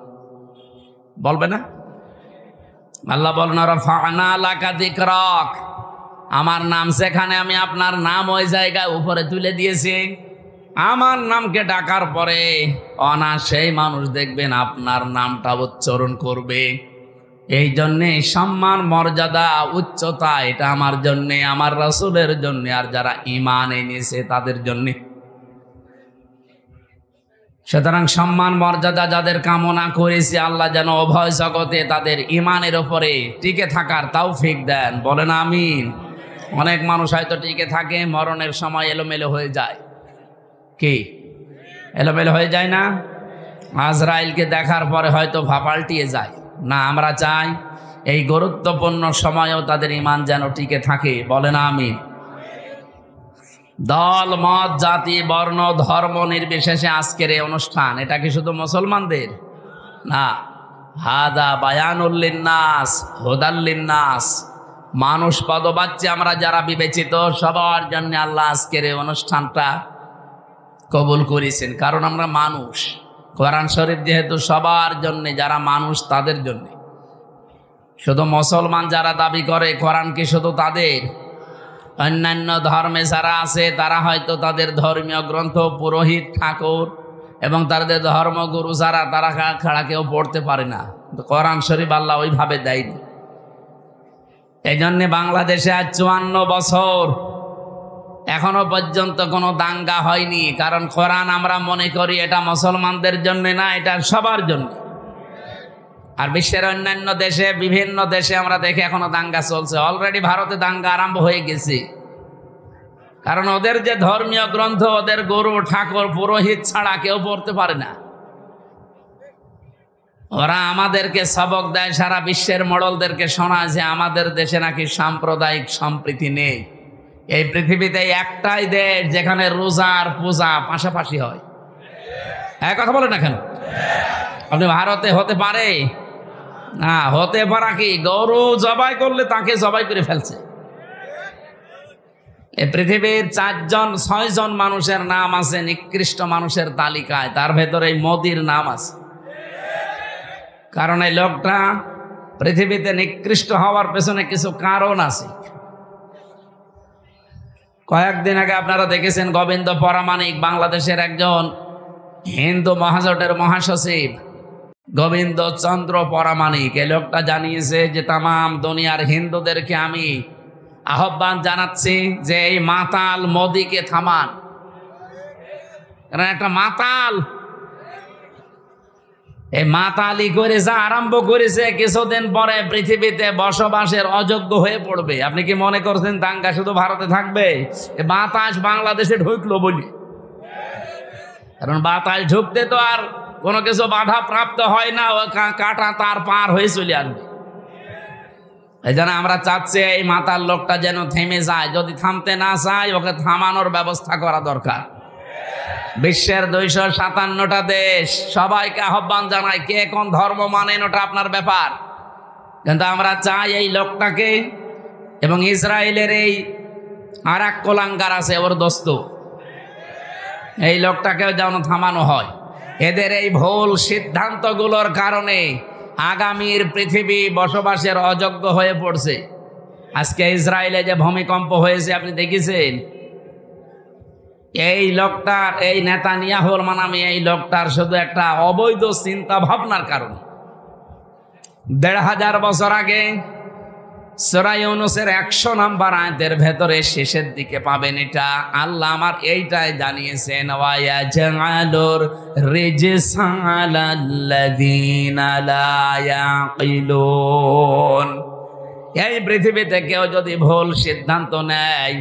বলবে না? আল্লাহ বলেন রাফা'না লাকা যিকরাক, আমার নাম যেখানে আমি আপনার নাম ওই জায়গায় উপরে তুলে দিয়েছি। আমার নামকে ডাকার পরে অনায়াসেই মানুষ দেখবেন আপনার নামটা উচ্চারণ করবে। এই জন্যে সম্মান মর্যাদা উচ্চতা এটা আমার জন্যে, আমার রাসূলের জন্যে, আর যারা ঈমান এনেছে তাদের জন্যে। সুতরাং সম্মান মর্যাদা যাদের কামনা করেছে আল্লাহ যেন উভয় জগতে তাদের ঈমানের উপরে টিকে থাকার তৌফিক দেন, বলেন আমিন। অনেক মানুষ হয়তো টিকে থাকে, মরণের সময় এলোমেলো হয়ে যায়। কি এলোমেলো হয়ে যায় না? আজরাইলকে দেখার পরে হয়তো পাল্টিয়ে যায় না। আমরা চাই এই গুরুত্বপূর্ণ সময়েও তাদের ঈমান যেন টিকে থাকে, বলেন আমিন। দল মত জাতি বর্ণ ধর্ম নির্বিশেষে আজকের এই অনুষ্ঠান, এটা কি শুধু মুসলমানদের না? হাদা বায়ানুল লিন্নাস হুদাল লিন্নাস, মানুষ পদবাচ্চে আমরা যারা বিবেচিত সবার জন্য আল্লাহ আজকের এই অনুষ্ঠানটা কবুল করেছেন, কারণ আমরা মানুষ। কোরআন শরীফ যেহেতু সবার জন্য, যারা মানুষ তাদের জন্য। শুধু মুসলমান যারা দাবি করে কোরআন কি শুধু তাদের? অন্যান্য ধর্মে যারা আছে তারা হয়তো তাদের ধর্মীয় গ্রন্থ, পুরোহিত, ঠাকুর এবং তাদের ধর্মগুরু যারা, তারা ছাড়া কেউ পড়তে পারে না। কোরআন শরীফ আল্লাহ ওইভাবে দেয়নি। এই জন্যে বাংলাদেশে আজ 54 বছর এখনো পর্যন্ত কোনো দাঙ্গা হয়নি, কারণ কোরআন আমরা মনে করি এটা মুসলমানদের জন্য না, এটা সবার জন্য। আর বিশ্বের অন্যান্য দেশে, বিভিন্ন দেশে আমরা দেখি এখনো দাঙ্গা চলছে। অলরেডি ভারতে দাঙ্গা আরম্ভ হয়ে গেছে, কারণ ওদের যে ধর্মীয় গ্রন্থ, ওদের গুরু, ঠাকুর, পুরোহিত ছাড়া কেউ পড়তে পারে না। ওরা আমাদেরকে সবক দেয়, সারা বিশ্বের মডলদেরকে শোনায় যে আমাদের দেশে নাকি সাম্প্রদায়িক সম্প্রীতি নেই। এই পৃথিবীতে একটাই দেশ যেখানে রোজা আর পূজা পাশাপাশি হয়। এক কথা বলে না কেন? আপনি ভারতে হতে পারে না, হতে পারা কি গরু জবাই করলে তাকে জবাই করে ফেলছে। এই পৃথিবীর 4-6 জন মানুষের নাম আছে নিকৃষ্ট মানুষের তালিকায়, তার ভেতরে এই মোদির নাম আছে। কারণ এই লোকটা পৃথিবীতে নিকৃষ্ট হওয়ার পেছনে কিছু কারণ আছে। কয়েকদিন আগে আপনারা দেখেছেন গোবিন্দ পরামানিক, বাংলাদেশের একজন হিন্দু মহাজোটের মহাসচিব গোবিন্দ চন্দ্র পরামানিক, এই লোকটা জানিয়েছে যে তামাম দুনিয়ার হিন্দুদেরকে আমি আহ্বান জানাচ্ছি যে এই মাতাল মোদিকে থামান। কারণ একটা মাতাল, এই মাতালি করে যা আরম্ভ করেছে, কিছুদিন পরে পৃথিবীতে বসবাসের অযোগ্য হয়ে পড়বে। আপনি কি মনে করছেন দাঙ্গা শুধু ভারতে থাকবে? বাতাস বাংলাদেশে ঢুকলো বলি, কারণ বাতাস ঢুকতে তো আর কোনো কিছু বাধা প্রাপ্ত হয় না, ও কাটা তার পার হয়ে চলে আসবে। এই জন্য আমরা চাচ্ছি এই মাতাল লোকটা যেন থেমে যায়। যদি থামতে না চায়, ওকে থামানোর ব্যবস্থা করা দরকার। বিশ্বের 257টা দেশ, সবাইকে আহ্বান জানায়, কে কোন ধর্ম মানেন ওটা আপনার ব্যাপার, কিন্তু আমরা চাই এই লোকটাকে, এবং ইসরায়েলের এই আর এক কোলাঙ্গার আছে ওর দোস্ত, এই লোকটাকেও যেন থামানো হয়। এদের এই ভুল সিদ্ধান্তগুলোর কারণে আগামীর পৃথিবী বসবাসের অযোগ্য হয়ে পড়ছে। আজকে ইসরায়েলে যে ভূমিকম্প হয়েছে আপনি দেখেছেন, এই লোকটার, এই নেতানিয়াহুর নামে এই লোকটার শুধু একটা অবৈধ চিন্তা ভাবনার কারণে 1500 বছর আগে সূরা ইউনূসের 100 নম্বর আয়াতের ভেতরে শেষের দিকে পাবেন এটা। আল্লাহ আমার এইটাই জানিয়েছেন, ওয়ায়াজআলুর রিজসা আলাল্লাযীনা লা ইয়াকিলুন। এই পৃথিবীতে কেউ যদি ভুল সিদ্ধান্ত নেয়,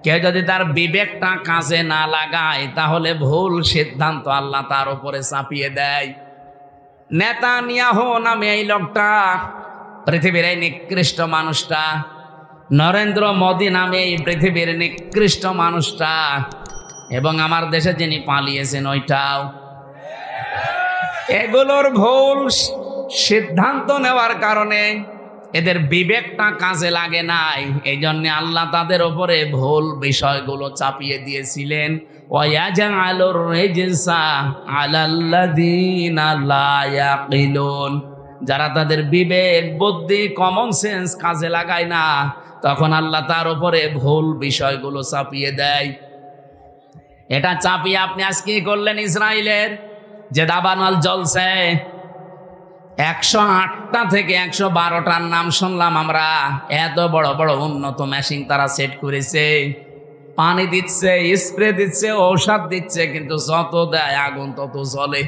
কেউ যদি তার বিবেকটা কাজে না লাগায়, তাহলে ভুল সিদ্ধান্ত আল্লাহ তার উপরে চাপিয়ে দেয়। নেতানিয়াহু নামে এই লোকটা, পৃথিবীর এই নিকৃষ্ট মানুষটা, নরেন্দ্র মোদী নামে এই পৃথিবীর নিকৃষ্ট মানুষটা, এবং আমার দেশে যিনি পালিয়েছেন ওইটাও, এগুলোর ভুল সিদ্ধান্ত নেওয়ার কারণে এদের বিবেকটা কাজে লাগে নাই। এই জন্য আল্লাহ তাদের উপরে ভুল বিষয়গুলো চাপিয়ে দিয়েছিলেন। ওয়ায়াজআলুর রিজসা আলাল্লাযীনা লা ইয়াকিলুন। যারা তাদের বিবেক, বুদ্ধি, কমন সেন্স কাজে লাগায় না, তখন আল্লাহ তার উপরে ভুল বিষয়গুলো চাপিয়ে দেয়। এটা চাপিয়ে আপনি আজকে করলেন ইসরায়েলের যে দাবানল জ্বলছে, 108টা থেকে 112টার নাম শুনলাম আমরা। এত বড় বড় উন্নত মেশিন তারা সেট করেছে, পানি দিচ্ছে, স্প্রে দিচ্ছে, ঔষধ দিচ্ছে, কিন্তু যত দেয় আগুন তত জ্বলে।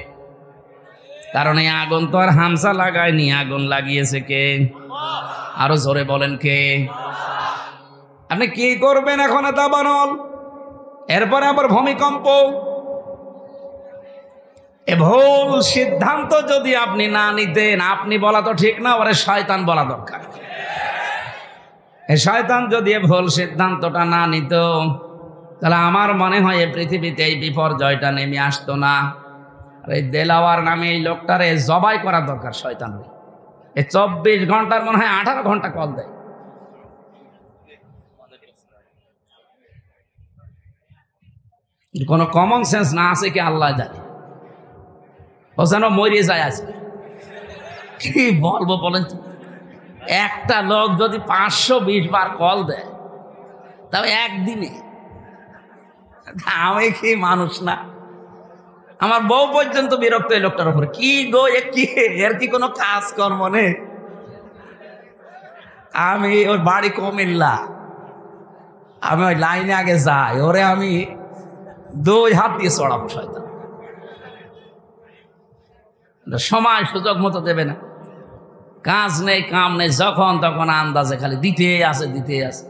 কারণ এই আগুন তো আর হামসা লাগায়নি, আগুন লাগিয়েছে কে? আরো জোরে বলেন কে? আপনি কি করবেন এখন? দাবানল, এরপরে আবার ভূমিকম্প। এ ভুল সিদ্ধান্ত যদি আপনি না নিতেন, আপনি বলা তো ঠিক না, ওরে শয়তান বলা দরকার। এই শয়তান যদি ভুল সিদ্ধান্তটা না নিত, তাহলে আমার মনে হয় এই পৃথিবীতে এই বিপর্যয়টা নেমে আসতো না। আর এই দেলাওয়ার নামে এই লোকটারে জবাই করা দরকার শয়তান। এই 24 ঘন্টার মনে হয় 18 ঘন্টা কল দেয়। কোনো কমন সেন্স না আছে কি আল্লাহ জানে, ও যেন মরিয়ে যায় আজকে। কি বলবো বলেন তো, একটা লোক যদি 520 বার কল দেয় তাও একদিনে, আমি কি মানুষ না? আমার বউ পর্যন্ত বিরক্ত এই লোকটার উপরে। কি গো, এর কি কোনো কাজকর্ম নেই? আমি ওর বাড়ি কুমিল্লা, আমি ওই লাইনে আগে যাই, ওরে আমি 2 হাত দিয়ে চড়াবো শয়তান। সময় সুযোগ মতো দেবে না, কাজ নেই কাম নেই, যখন তখন আন্দাজে খালি দিতে আছে।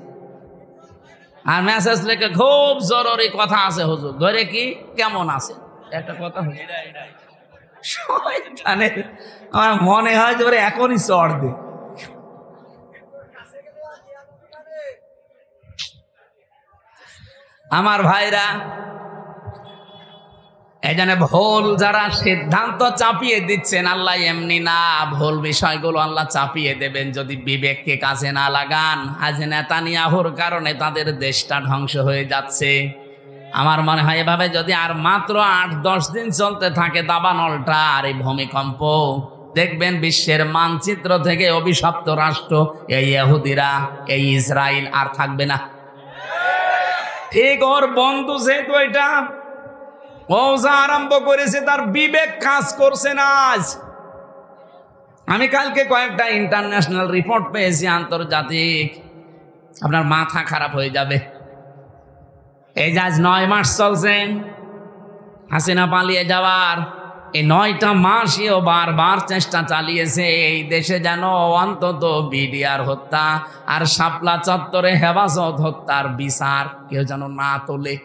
আর মেসেজ লেখে খুব জরুরি কথা আছে হুজুর, ধরে কি কেমন আছে একটা কথা শয়তানের, আমার মনে হয় যে ওরে এখনই চড় দে। আমার ভাইরা, এই জন্য ভুল যারা সিদ্ধান্ত চাপিয়ে দিচ্ছেন, আল্লাহ এমনি না, ভুল বিষয়গুলো আল্লাহ চাপিয়ে দেবেন যদি বিবেককে কাজে না লাগান। আজ নেতানিয়াহুর কারণে তাদের দেশটা ধ্বংস হয়ে যাচ্ছে। আমার মনে হয় এভাবে যদি আর মাত্র 8-10 দিন চলতে থাকে দাবানলটা আর এই ভূমিকম্প, দেখবেন বিশ্বের মানচিত্র থেকে অভিশপ্ত রাষ্ট্র এই ইহুদিরা, এই ইসরায়েল আর থাকবে না। ঠিক ওর বন্ধু যেহেতু এটা ও যা আরম্ভ করেছে, তার বিবেক কাজ করছে না। আজ আমি কালকে কয়েকটা ইন্টারন্যাশনাল রিপোর্ট পেয়েছি, আন্তর্জাতিক, আপনার মাথা খারাপ হয়ে যাবে। এই যে আজ 9 মাস চলছে হাসিনা পালিয়ে যাওয়ার, এই 9টা মাসেও বারবার চেষ্টা চালিয়েছে এই দেশে যেন অন্তত বিডিআর হত্যা আর শাপলা চত্বরে হেফাজত হত্যার বিচার কেউ যেন না তোলে।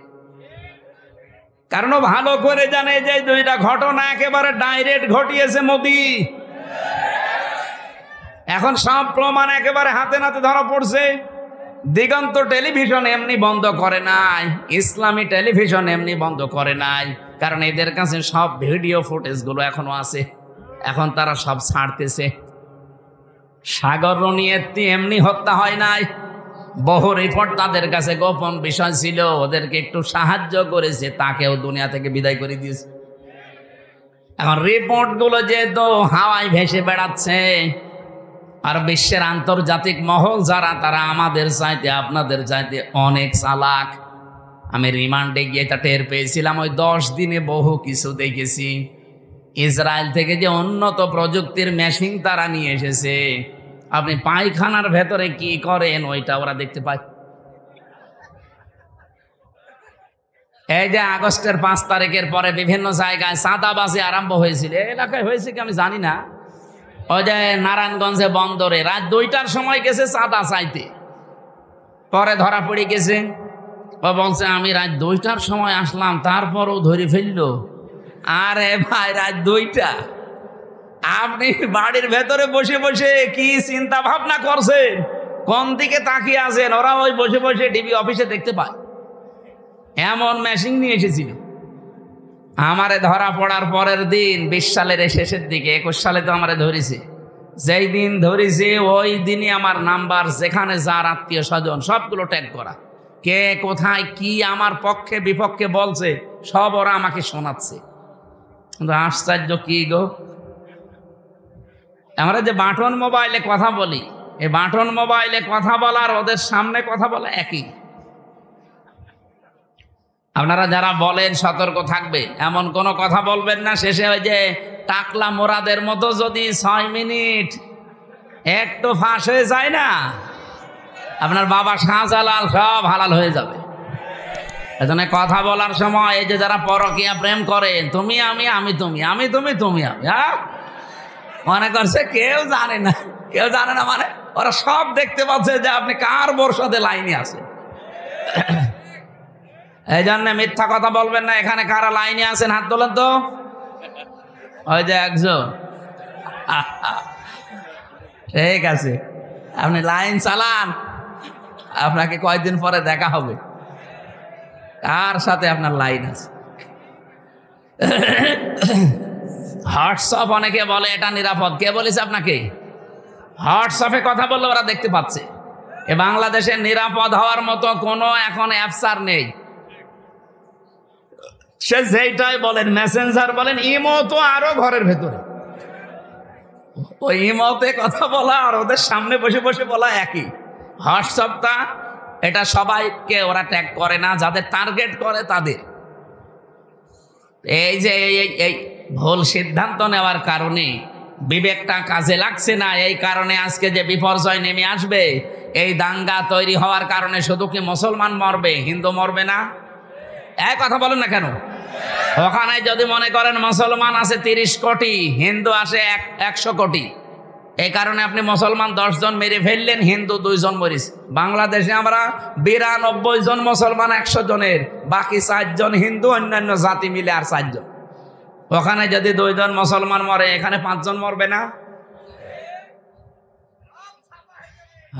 কারণ ভালো করে জানে যে 2টা ঘটনা একেবারে ডাইরেক্ট ঘটিয়েছে মোদি। এখন সব প্রমাণ একেবারে হাতে নাতে ধরা পড়ছে। দিগন্ত টেলিভিশন এমনি বন্ধ করে নাই, ইসলামী টেলিভিশন এমনি বন্ধ করে নাই, কারণ এদের কাছে সব ভিডিও ফুটেজগুলো এখনো আছে, এখন তারা সব ছাড়তেছে। সাগর রনিয়েত্তি এমনি হত্যা হয় নাই, বহু রিপোর্ট তাদের কাছে গোপন বিষয় ছিল, ওদেরকে একটু সাহায্য করেছে, তাকেও দুনিয়া থেকে বিদায় করে দিয়েছে। এখন রিপোর্টগুলো যেহেতু হাওয়ায় ভেসে বেড়াচ্ছে, আর বিশ্বের আন্তর্জাতিক মহল যারা, তারা আমাদের চাইতে আপনাদের চাইতে অনেক চালাক। আমি রিমান্ডে গিয়ে এটা টের পেয়েছিলাম, ওই 10 দিনে বহু কিছু দেখেছি। ইসরায়েল থেকে যে উন্নত প্রযুক্তির মেশিন তারা নিয়ে এসেছে, আপনি পায়খানার ভেতরে কি করেন ওইটা ওরা দেখতে পায়। এই যে আগস্টের 5 তারিখের পরে বিভিন্ন জায়গায় চাঁদাবাজি আরম্ভ হয়েছিল, এলাকায় হয়েছে কি আমি জানি না। ওই যে নারায়ণগঞ্জে বন্দরে রাত 2টার সময় গেছে চাঁদা চাইতে, পরে ধরা পড়ে গেছে। ও বলছে আমি রাত 2টার সময় আসলাম, তারপরও ধরে ফেললো। আরে ভাই, রাত 2টা আপনি বাড়ির ভেতরে বসে বসে কি চিন্তা ভাবনা করছেন, কোন দিকে তাকিয়ে আছেন? ওরা ওই বসে বসে ডিবি অফিসে দেখতে পায়। এমন মেশিন নিয়ে এসেছিল। আমারে ধরা পড়ার পরের দিন 20 সালের শেষের দিকে, 21 সালে তো আমারে ধরেছে। যেই দিন ধরেছে ওই দিনই আমার নাম্বার, যেখানে যার আত্মীয় স্বজন সবগুলো ট্যাগ করা, কে কোথায় কি আমার পক্ষে বিপক্ষে বলছে সব ওরা আমাকে শোনাচ্ছে। কিন্তু আশ্চর্য কি গো, আমরা যে বাটন মোবাইলে কথা বলি, এই বাটন মোবাইলে কথা বলার ওদের সামনে কথা বলা একই। আপনারা যারা বলেন সতর্ক থাকবে, এমন কোনো কথা বলবেন না শেষে ওই যে টাকলা মোরাদের মতো যদি 6 মিনিট একটু ফাঁস হয়ে যায় না, আপনার বাবা শাহজালাল সব হালাল হয়ে যাবে। এজন্য কথা বলার সময় এই যে যারা পরকীয়া প্রেম করেন, তুমি আমি, আমি তুমি, আমি তুমি, তুমি আমি, হ্যাঁ মনে করছে কেউ জানে না, কেউ জানে না, মানে ওরা সব দেখতে পাচ্ছে যে আপনি কার বর্ষাতে লাইনে আছেন। এই জন্য মিথ্যা কথা বলবেন না। এখানে কারা লাইনে আছেন হাত তোলেন তো। ওই যে একজন, ঠিক আছে, আপনি লাইন চালান, আপনাকে কয়েকদিন পরে দেখা হবে কার সাথে আপনার লাইন আছে। হোয়াটসঅ্যাপ অনেকে বলে এটা নিরাপদ, কে বলেছে আপনাকে? হোয়াটসঅ্যাপে কথা বললে ওরা দেখতে পাচ্ছে। এ বাংলাদেশে নিরাপদ হওয়ার মতো কোনো এখন অ্যাপস আর নেই। সে যেইটাই বলেন, মেসেঞ্জার বলেন, ইমো তো আরো ঘরের ভেতরে। ওই ইমোতে কথা বলা আর ওদের সামনে বসে বসে বলা একই। হোয়াটসঅ্যাপটা এটা সবাইকে ওরা ট্যাগ করে না, যাদের টার্গেট করে তাদের। এই যে এই ভুল সিদ্ধান্ত নেওয়ার কারণে বিবেকটা কাজে লাগছে না, এই কারণে আজকে যে বিপর্যয় নেমে আসবে, এই দাঙ্গা তৈরি হওয়ার কারণে শুধু কি মুসলমান মরবে, হিন্দু মরবে না? এক কথা বলেন না কেন? ওখানে যদি মনে করেন মুসলমান আছে 30 কোটি, হিন্দু আসে 100 কোটি, এই কারণে আপনি মুসলমান 10 জন মেরে ফেললেন, হিন্দু 2 জন মরিস। বাংলাদেশে আমরা 92 জন মুসলমান 100 জনের, বাকি 4 জন হিন্দু, অন্যান্য জাতি মিলে আর 4 জন। ওখানে যদি 2 জন মুসলমান মরে, এখানে 5 জন মরবে না?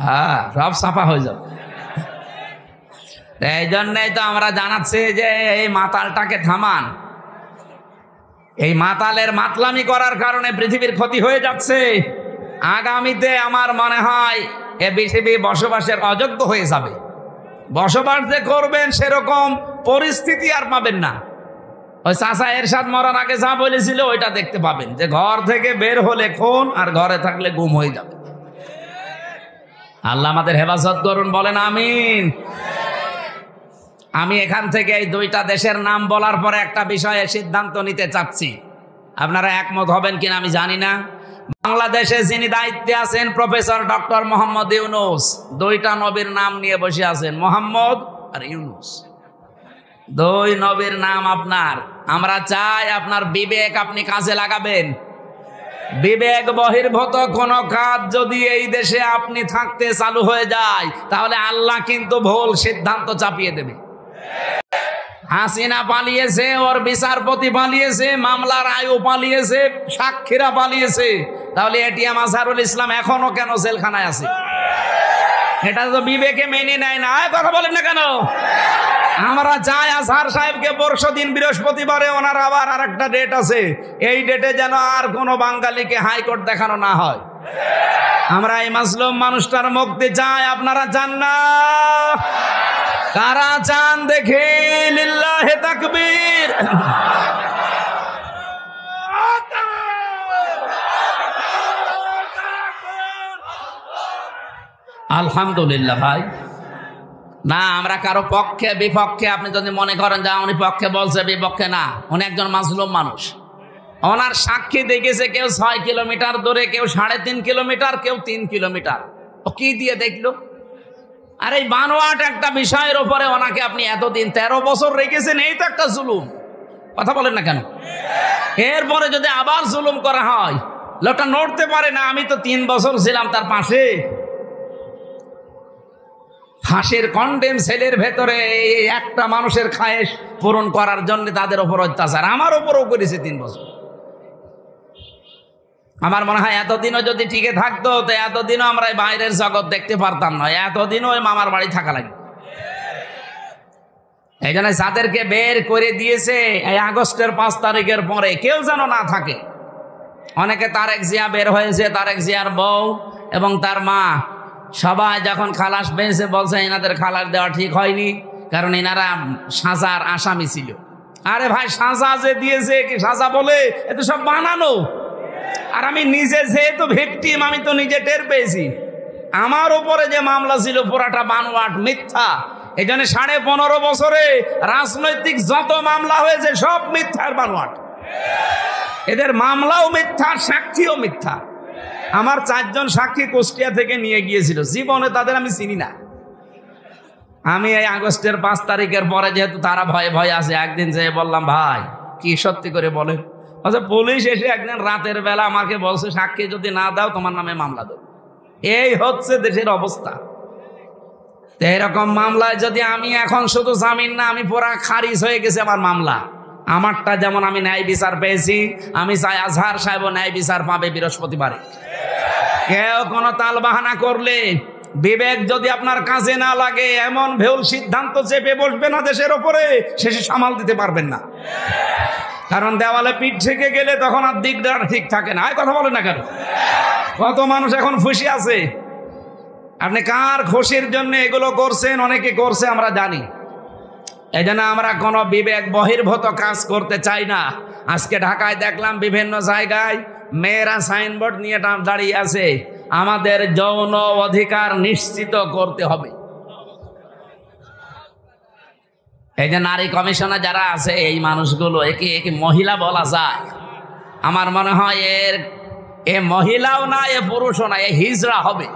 হ্যাঁ, সব সাফা হয়ে যাবে। এই জন্যই তো আমরা জানাচ্ছি যে এই মাতালটাকে থামান। এই মাতালের মাতলামি করার কারণে পৃথিবীর ক্ষতি হয়ে যাচ্ছে। আগামীতে আমার মনে হয় এ পৃথিবী বসবাসের অযোগ্য হয়ে যাবে। বসবাস যে করবেন সেরকম পরিস্থিতি আর পাবেন না। ওই চাচা এরশাদ মরার আগে যা বলেছিল ওইটা দেখতে পাবেন, যে ঘর থেকে বের হলে খুন আর ঘরে থাকলে গুম হয়ে যাবে। আল্লাহ আমাদের হেফাজত করুন, বলেন আমিন। আমি এখান থেকে এই 2টা দেশের নাম বলার পরে একটা বিষয়ে সিদ্ধান্ত নিতে চাচ্ছি, আপনারা একমত হবেন কিনা আমি জানি না। বাংলাদেশে যিনি দায়িত্বে আছেন প্রফেসর ডক্টর মোহাম্মদ ইউনূস, 2টা নবীর নাম নিয়ে বসে আছেন, মোহাম্মদ আর ইউনূস। 2 নবীর নাম আপনার। আমরা চাই আপনার বিবেক আপনি কাজে লাগাবেন। বিবেক বহির্ভূত কোন কাজ যদি এই দেশে আপনি থাকতে চালু হয়ে যায়, তাহলে আল্লাহ কিন্তু ভুল সিদ্ধান্ত চাপিয়ে দেবে। হাসিনা পালিয়েছে, ওর বিচারপতি পালিয়েছে, মামলার আয়ু পালিয়েছে, সাক্ষীরা পালিয়েছে, তাহলে এটিএম আজহারুল ইসলাম এখনো কেন জেলখানায় আছে? এটা তো বিবেকে মেনে নেয় না। কথা বলেন না কেন? আমরা চাই আজহার সাহেবকে পরশুদিন বৃহস্পতিবারে, ওনার আবার আরেকটা ডেট আছে, এই ডেটে যেন আর কোনো বাঙালিকে হাইকোর্ট দেখানো না হয়। আমরা এই মাসলুম মানুষটার মুক্তি চাই। আপনারা চান না? কারা চান দেখে? লিল্লাহে তাকবীর। আলহামদুলিল্লাহ ভাই। না, আমরা কারো পক্ষে বিপক্ষে, আপনি যদি মনে করেন যে উনি পক্ষে বলছে বিপক্ষে, না, উনি একজন মাজলুম মানুষ। ওনার সাক্ষী দেখেছে কেউ 6 কিলোমিটার দূরে, কেউ 3.5 কিলোমিটার, কেউ 3 কিলোমিটার। ও কি দিয়ে দেখলো? আর এই বানোয়াট একটা বিষয়ের উপরে ওনাকে আপনি এতদিন 13 বছর রেখেছেন, এই তো একটা জুলুম। কথা বলেন না কেন? এরপরে যদি আবার জুলুম করা হয়, লোকটা নড়তে পারে না। আমি তো 3 বছর ছিলাম তার পাশে। ফাঁসির কন্ডেম সেলের ভেতরে একটা মানুষের খায়েশ পূরণ করার জন্য তাদের ওপর অত্যাচার আমার ওপরও করেছে 3 বছর। আমার মনে হয় এতদিনও যদি টিকে থাকতো, তো এতদিনও আমরা বাইরের জগৎ দেখতে পারতাম না, এতদিনও ওই মামার বাড়ি থাকা লাগবে। এই জন্য যাদেরকে বের করে দিয়েছে এই আগস্টের 5 তারিখের পরে, কেউ যেন না থাকে। অনেকে তারেক জিয়া বের হয়েছে, তারেক জিয়ার বউ এবং তার মা, সবাই যখন খালাস পেয়েছে বলছে এনাদের খালাস দেওয়া ঠিক হয়নি, কারণ এনারা সাজার আসামি ছিল। আরে ভাই, সাজা যে দিয়েছে কি সাজা বলে? এ তো সব বানানো। আর আমি নিজে যেহেতু ভিকটিম, আমি তো নিজে টের পেয়েছি। আমার উপরে যে মামলা ছিল পুরাটা বানোয়াট, মিথ্যা। এই জন্য 15.5 বছরে রাজনৈতিক যত মামলা হয়েছে সব মিথ্যার বানোয়াট। এদের মামলাও মিথ্যা, সাক্ষীও মিথ্যা। আমার 4 জন সাক্ষী কুষ্টিয়া থেকে নিয়ে গিয়েছিল, জীবনে তাদের আমি চিনি না। আমি এই আগস্টের 5 তারিখের পরে যেহেতু তারা ভয়ে ভয়ে আছে, একদিন যেয়ে বললাম, ভাই কি সত্যি করে বলেন? আচ্ছা, পুলিশ এসে একদিন রাতের বেলা আমাকে বলছে, সাক্ষী যদি না দাও তোমার নামে মামলা দেব। এই হচ্ছে দেশের অবস্থা। তো এরকম মামলায় যদি আমি এখন শুধু জামিন না, আমি পুরা খারিজ হয়ে গেছে আমার মামলা। আমারটা যেমন আমি ন্যায় বিচার পেয়েছি, আমি চাই আজহার সাহেব ন্যায় বিচার পাবে বৃহস্পতিবারে। কেউ কোনো তাল বাহানা করলে, বিবেক যদি আপনার কাজে না লাগে, এমন ভুল সিদ্ধান্ত চেপে বসবে না দেশের ওপরে, শেষে সামাল দিতে পারবেন না। কারণ দেওয়ালে পিঠ থেকে গেলে তখন আর দিকটা ঠিক থাকে না। কথা বলেন না কেন? কত মানুষ এখন খুশি আছে। আপনি কার খুশির জন্য এগুলো করছেন? অনেকে করছে আমরা জানি। এই জন্য আমরা কোনো বিবেক বহির্ভূত কাজ করতে চাই না। আজকে ঢাকায় দেখলাম বিভিন্ন জায়গায় মেয়েরা সাইনবোর্ড নিয়ে দাঁড়িয়ে আছে, আমাদের যৌন অধিকার নিশ্চিত করতে হবে। এই যে নারী কমিশনে যারা আছে এই মানুষগুলো একে মহিলা বলা যায়? আমার মনে হয় এ মহিলাও না, এ পুরুষও না, এ হিজড়া হবে।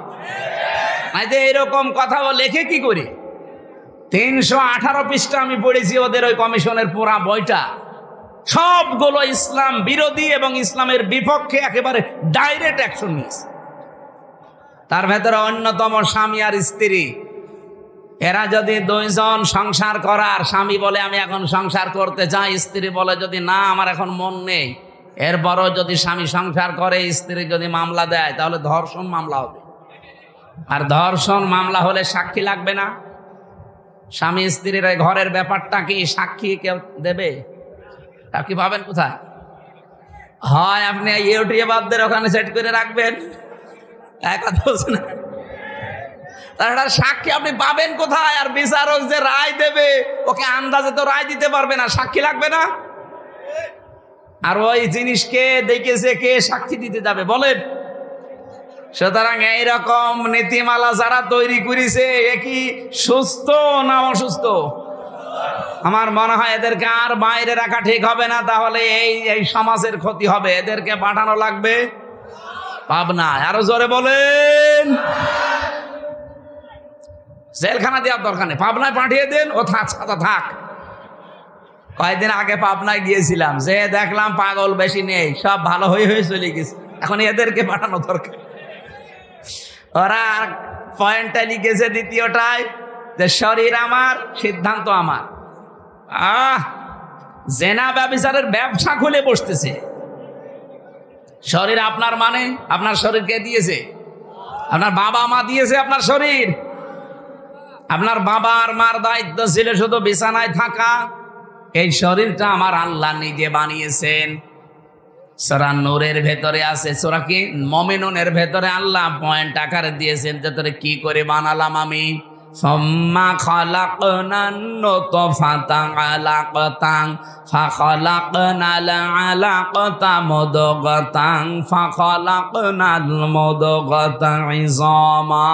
এরকম কথা লেখে কি করি? 318 পৃষ্ঠা আমি পড়েছি ওদের ওই কমিশনের পুরা বইটা, সবগুলো ইসলাম বিরোধী এবং ইসলামের বিপক্ষে একেবারে ডাইরেক্ট অ্যাকশন নিয়েছে। তার ভেতরে অন্যতম স্বামী আর স্ত্রী, এরা যদি দুইজন সংসার করার, স্বামী বলে আমি এখন সংসার করতে চাই, স্ত্রী বলে যদি না আমার এখন মন নেই, এরপরও যদি স্বামী সংসার করে, স্ত্রী যদি মামলা দেয় তাহলে ধর্ষণ মামলা হবে। আর ধর্ষণ মামলা হলে সাক্ষী লাগবে না। স্বামী স্ত্রীর ঘরের ব্যাপারটা কি সাক্ষী কেউ দেবে? তা কি পাবেন কোথায়? হয় আপনি ইউটিউবারদের ওখানে সেট করে রাখবেন, কথা বলছে না, তার সাক্ষী আপনি পাবেন কোথায়? আর বিচারক যে রায় দেবে ওকে আন্দাজে তো রায় দিতে পারবে না, সাক্ষী লাগবে না। আর ওই জিনিসকে দেখেছে কে সাক্ষী দিতে যাবে বলেন? সুতরাং এইরকম নীতিমালা যারা তৈরি করেছে এ কি সুস্থ না অসুস্থ? আমার মনে হয় এদেরকে আর বাইরে রাখা ঠিক হবে না, তাহলে এই সমাজের ক্ষতি হবে। এদেরকে পাঠানো লাগবে পাবনায়। আরো জোরে বলেন। জেলখানা দেওয়ার দরকার নেই, পাবনায় পাঠিয়ে দেন, ও থাক। কয়েকদিন আগে পাবনায় গিয়েছিলাম, যে দেখলাম পাগল বেশি নেই, সব ভালো হয়ে চলে গেছে। এখন এদেরকে পাঠানো দরকার। ওরা পয়েন্টটা লিখেছে দ্বিতীয়টায় যে শরীর আমার, সিদ্ধান্ত আমার। জেনা ব্যভিচারের ব্যবসা খুলে বসতেছে। শরীর আপনার মানে আপনার শরীর কে দিয়েছে? আপনার বাবা মা দিয়েছে আপনার শরীর। আপনার বাবা আর মার দায়িত্ব ছিল শুধু বিছানায় থাকা। এই শরীরটা আমার আল্লাহ নিজে বানিয়েছেন। সূরা নূরের ভেতরে আছে, সূরা কি মুমিনুনের ভেতরে আল্লাহ পয়েন্ট আকারে দিয়েছেন যে তোরে কি করে বানালাম আমি। সুম্মা খালাকনান নুতফাতান আলাকাতান ফাখালাকনাল আলাকাতা মুদগাতান ফাখালাকনাল মুদগাতা ইযামা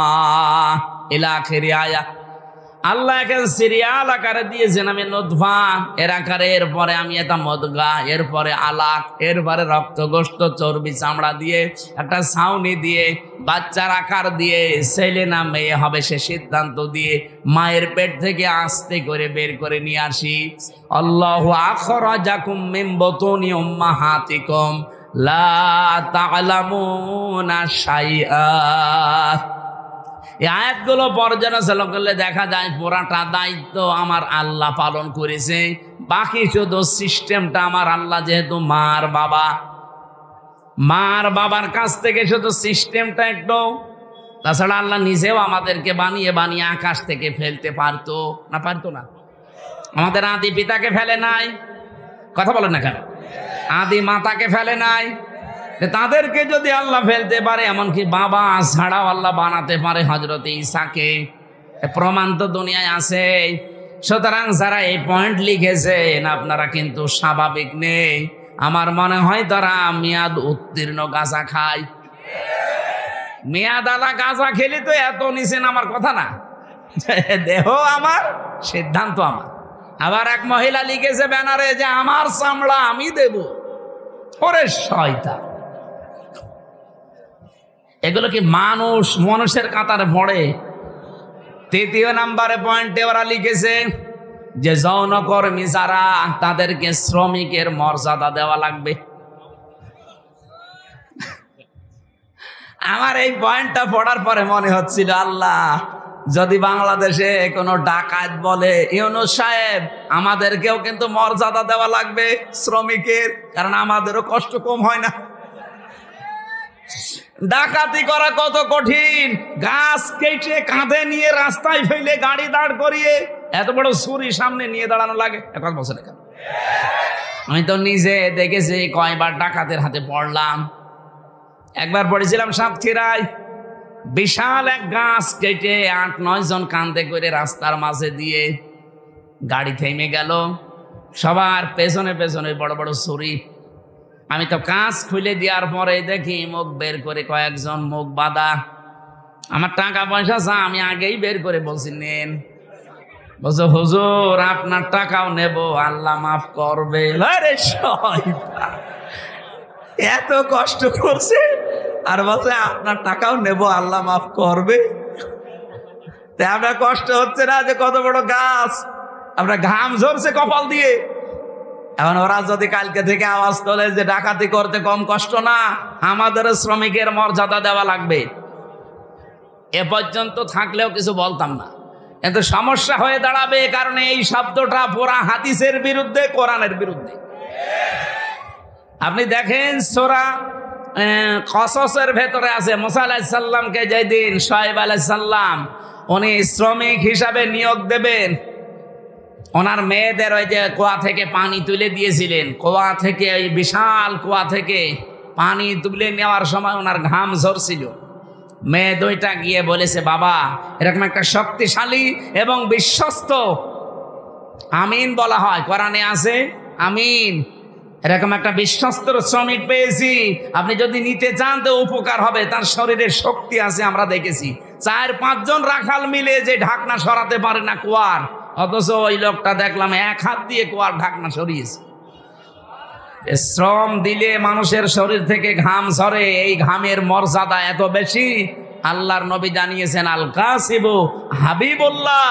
ইলা আখিরি আয়াত। আল্লাহ একে সিরিয়াল আকারে দিয়েছেন, আমি নুতফা এর আকারে, এরপরে আমি এটা মুদগা, এরপরে আলাক, এরপরে রক্ত গোশত চর্বি চামড়া দিয়ে একটা ছাউনি দিয়ে বাচ্চার আকার দিয়ে ছেলে না মেয়ে হবে সে সিদ্ধান্ত দিয়ে মায়ের পেট থেকে আস্তে করে বের করে নিয়ে আসি। আল্লাহু আখরাজাকুম মিন বুতুনি উম্মাহাতিকুম লা তা'লামুনা শাইআ। এই আয়াতগুলো পর্যালোচনা করলে দেখা যায় পুরাটা দায়িত্ব আমার আল্লাহ পালন করেছে, বাকি শুধু সিস্টেমটা আমার আল্লাহ, যেহেতু মার বাবার কাছ থেকে শুধু সিস্টেমটা একটু। তাছাড়া আল্লাহ নিজেও আমাদেরকে বানিয়ে বানিয়ে আকাশ থেকে ফেলতে পারতো না? আমাদের আদি পিতাকে ফেলে নাই, কথা বলেন না কেন? আদি মাতাকে ফেলে নাই। তাদেরকে যদি আল্লাহ ফেলতে পারে, এমনকি বাবা ছাড়াও আল্লাহ বানাতে পারে হযরত ঈসাকে, প্রমাণ তো দুনিয়ায় আছে। সুতরাং যারা এই পয়েন্ট লিখেছেন আপনারা কিন্তু স্বাভাবিক নেই। আমার মনে হয় তারা মেয়াদ উত্তীর্ণ গাঁজা খায়। মেয়াদ আলা গাঁজা খেলে তো এত নিচে নামার কথা না। দেহ আমার, সিদ্ধান্ত আমার। আবার এক মহিলা লিখেছে ব্যানারে যে আমার চামড়া আমি দেব। ওরে শয়তান! এগুলো কি মানুষের কাতারে পড়ে? তৃতীয় নাম্বারে পয়েন্টে ওরা লিখেছে যে যৌনকর্মী যারা, তাদেরকে শ্রমিকের মর্যাদা দেওয়া লাগবে। আমার এই পয়েন্টটা পড়ার পরে মনে হচ্ছিল, আল্লাহ যদি বাংলাদেশে কোনো ডাকাত বলে, ইউনূস সাহেব আমাদেরকেও কিন্তু মর্যাদা দেওয়া লাগবে শ্রমিকের, কারণ আমাদেরও কষ্ট কম হয় না। ডাকাতি করা কত কঠিন, গাছ কেটে কাঁধে নিয়ে রাস্তায় ফেলে গাড়ি দাঁড় করিয়ে এত বড় ছুরি সামনে নিয়ে দাঁড়ানো লাগে। এখন বছর কেন? আমি তো নিজে দেখেছি, কয়বার ডাকাতের হাতে পড়লাম। একবার পড়েছিলাম সাতক্ষীরায়, বিশাল এক গাছ কেটে 8-9 জন কাঁধে করে রাস্তার মাঝে দিয়ে গাড়ি থেমে গেল, সবার পেছনে পেছনে বড় বড় ছুরি। আমি তো কাঁচ খুলে দেওয়ার পরে দেখি মুখ বের করে কয়েকজন মুখ বাঁধা। আমার টাকা পয়সা চা, আমি আগেই বের করে বলছি নেন। বলছো হুজুর আপনার টাকাও নেব, আল্লাহ মাফ করবে। আরে শয়তান, এত কষ্ট করছে আর বলছে আপনার টাকাও নেব, আল্লাহ মাফ করবে। তাই আপনার কষ্ট হচ্ছে না যে কত বড় গাছ, আপনার ঘাম ঝরছে কপাল দিয়ে। এখন ওরা যদি কালকে থেকে আওয়াজ তোলে যে ডাকাতি করতে কম কষ্ট না, আমাদের শ্রমিকের মর্যাদা দেওয়া লাগবে, এ পর্যন্ত থাকলেও কিছু বলতাম না। কিন্তু সমস্যা হয়ে দাঁড়াবে, কারণ এই শব্দটা পুরা হাদিসের বিরুদ্ধে, কোরআনের বিরুদ্ধে। আপনি দেখেন সূরা কসসের ভেতরে আছে, মুসা আলাইহিস সালামকে যেদিন শুআয়ব আলাইহিস সালাম উনি শ্রমিক হিসাবে নিয়োগ দেবেন, ওনার মেয়েদের ওই যে কুয়া থেকে পানি তুলে দিয়েছিলেন, কুয়া থেকে ওই বিশাল কুয়া থেকে পানি তুলে নেওয়ার সময় ওনার ঘাম ঝরছিল। মেয়ে দুইটা গিয়ে বলেছে, বাবা এরকম একটা শক্তিশালী এবং বিশ্বস্ত, আমিন বলা হয় কোরআনে আছে আমিন, এরকম একটা বিশ্বস্ত শ্রমিক পেয়েছি, আপনি যদি নিতে চান তো উপকার হবে, তার শরীরে শক্তি আছে। আমরা দেখেছি 4-5 জন রাখাল মিলে যে ঢাকনা সরাতে পারে না কুয়ার, অথচ ওই লোকটা দেখলাম 1 হাত দিয়ে কুয়ার ঢাকনা সরিয়েছে। শ্রম দিলে মানুষের শরীর থেকে ঘাম ঝরে, এই ঘামের মর্যাদা এত বেশি। আল্লাহর নবী জানিয়েছেন, আল কাসিবু হাবিবুল্লাহ,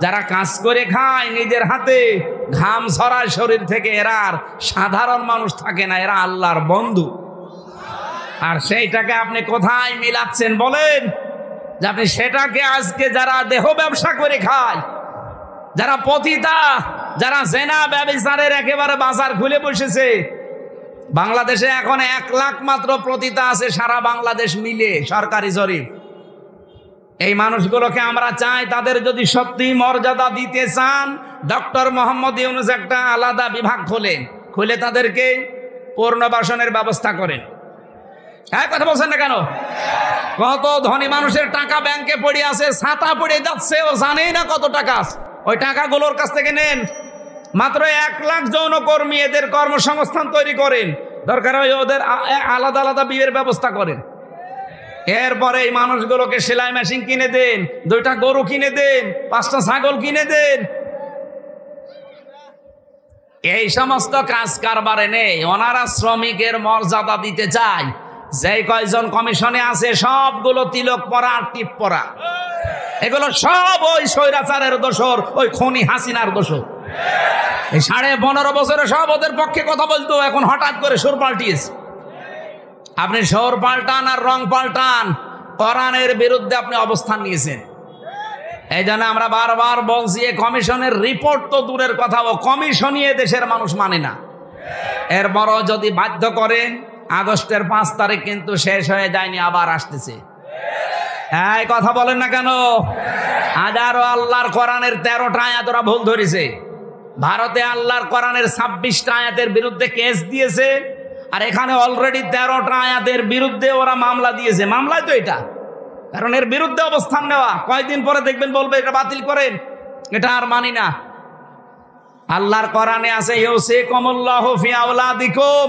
যারা কাজ করে খায় নিজের হাতে, ঘাম ঝরায় শরীর থেকে, এরা আর সাধারণ মানুষ থাকে না, এরা আল্লাহর বন্ধু। আর সেইটাকে আপনি কোথায় মিলাচ্ছেন বলেন? যে আপনি সেটাকে আজকে যারা দেহ ব্যবসা করে খায়, যারা পতিতা, যারা জেনা ব্যভিচারের একেবারে বাজার খুলে বসেছে, বাংলাদেশে এখন 1 লাখ মাত্র পতিতা আছে সারা বাংলাদেশ মিলে, সরকারি জরিপ। এই মানুষগুলোকে আমরা চাই, তাদের যদি সত্যি মর্যাদা দিতে চান, ডক্টর মোহাম্মদ ইউনূস একটা আলাদা বিভাগ খুলে তাদেরকে পুনর্বাসনের ব্যবস্থা করেন। হ্যাঁ, কথা বলছেন না কেন? কত ধনী মানুষের টাকা ব্যাংকে পড়ে আছে, ছাতা পড়ে যাচ্ছে, ও জানেই না কত টাকা আছে। ওই টাকাগুলোর কাছ থেকে নেন। মাত্র 1 লাখ যৌনকর্মী, এদের কর্মসংস্থান তৈরি করেন, দরকার হয় ওদের আলাদা আলাদা বিয়ের ব্যবস্থা করেন। এরপরে এই মানুষগুলোকে সেলাই মেশিন কিনে দেন, 2টা গরু কিনে দেন, 5টা ছাগল কিনে দেন। এই সমস্ত কাজ কারবারে নেই। ওনারা শ্রমিকের মর্যাদা দিতে চায়। যেই কয়জন কমিশনে আছে সবগুলো তিলক পরা আর টিপ পরা, এগুলো সব ওই স্বৈরাচারের দোসর, ওই খনি হাসিনার দোসর। এই 15.5 বছরে সব ওদের পক্ষে কথা বলতো, এখন হঠাৎ করে সুর পাল্টিয়েছে। আপনি সুর পাল্টান আর রং পাল্টান, কোরআনের বিরুদ্ধে আপনি অবস্থান নিয়েছেন। এই জন্য আমরা বারবার বলছি, কমিশনের রিপোর্ট তো দূরের কথা, ও কমিশনই দেশের মানুষ মানে না। এরপরও যদি বাধ্য করেন, আগস্টের 5 তারিখ কিন্তু শেষ হয়ে যায়নি, আবার আসতেছে। এই কথা বলেন না কেন? হাজারো আল্লাহর কোরআনের 13টা আয়াত ওরা ভুল ধরেছে। ভারতে আল্লাহর কোরআনের 26টা আয়াতের বিরুদ্ধে কেস দিয়েছে, আর এখানে অলরেডি 13টা আয়াতের বিরুদ্ধে ওরা মামলা দিয়েছে। মামলায় তো এটা, কারণ এর বিরুদ্ধে অবস্থান নেওয়া। কয়েকদিন পরে দেখবেন বলবে এটা বাতিল করেন, এটা আর মানি না। আল্লাহর কোরআনে আছে, ইউসিকুমুল্লাহু ফি আওলাদিকুম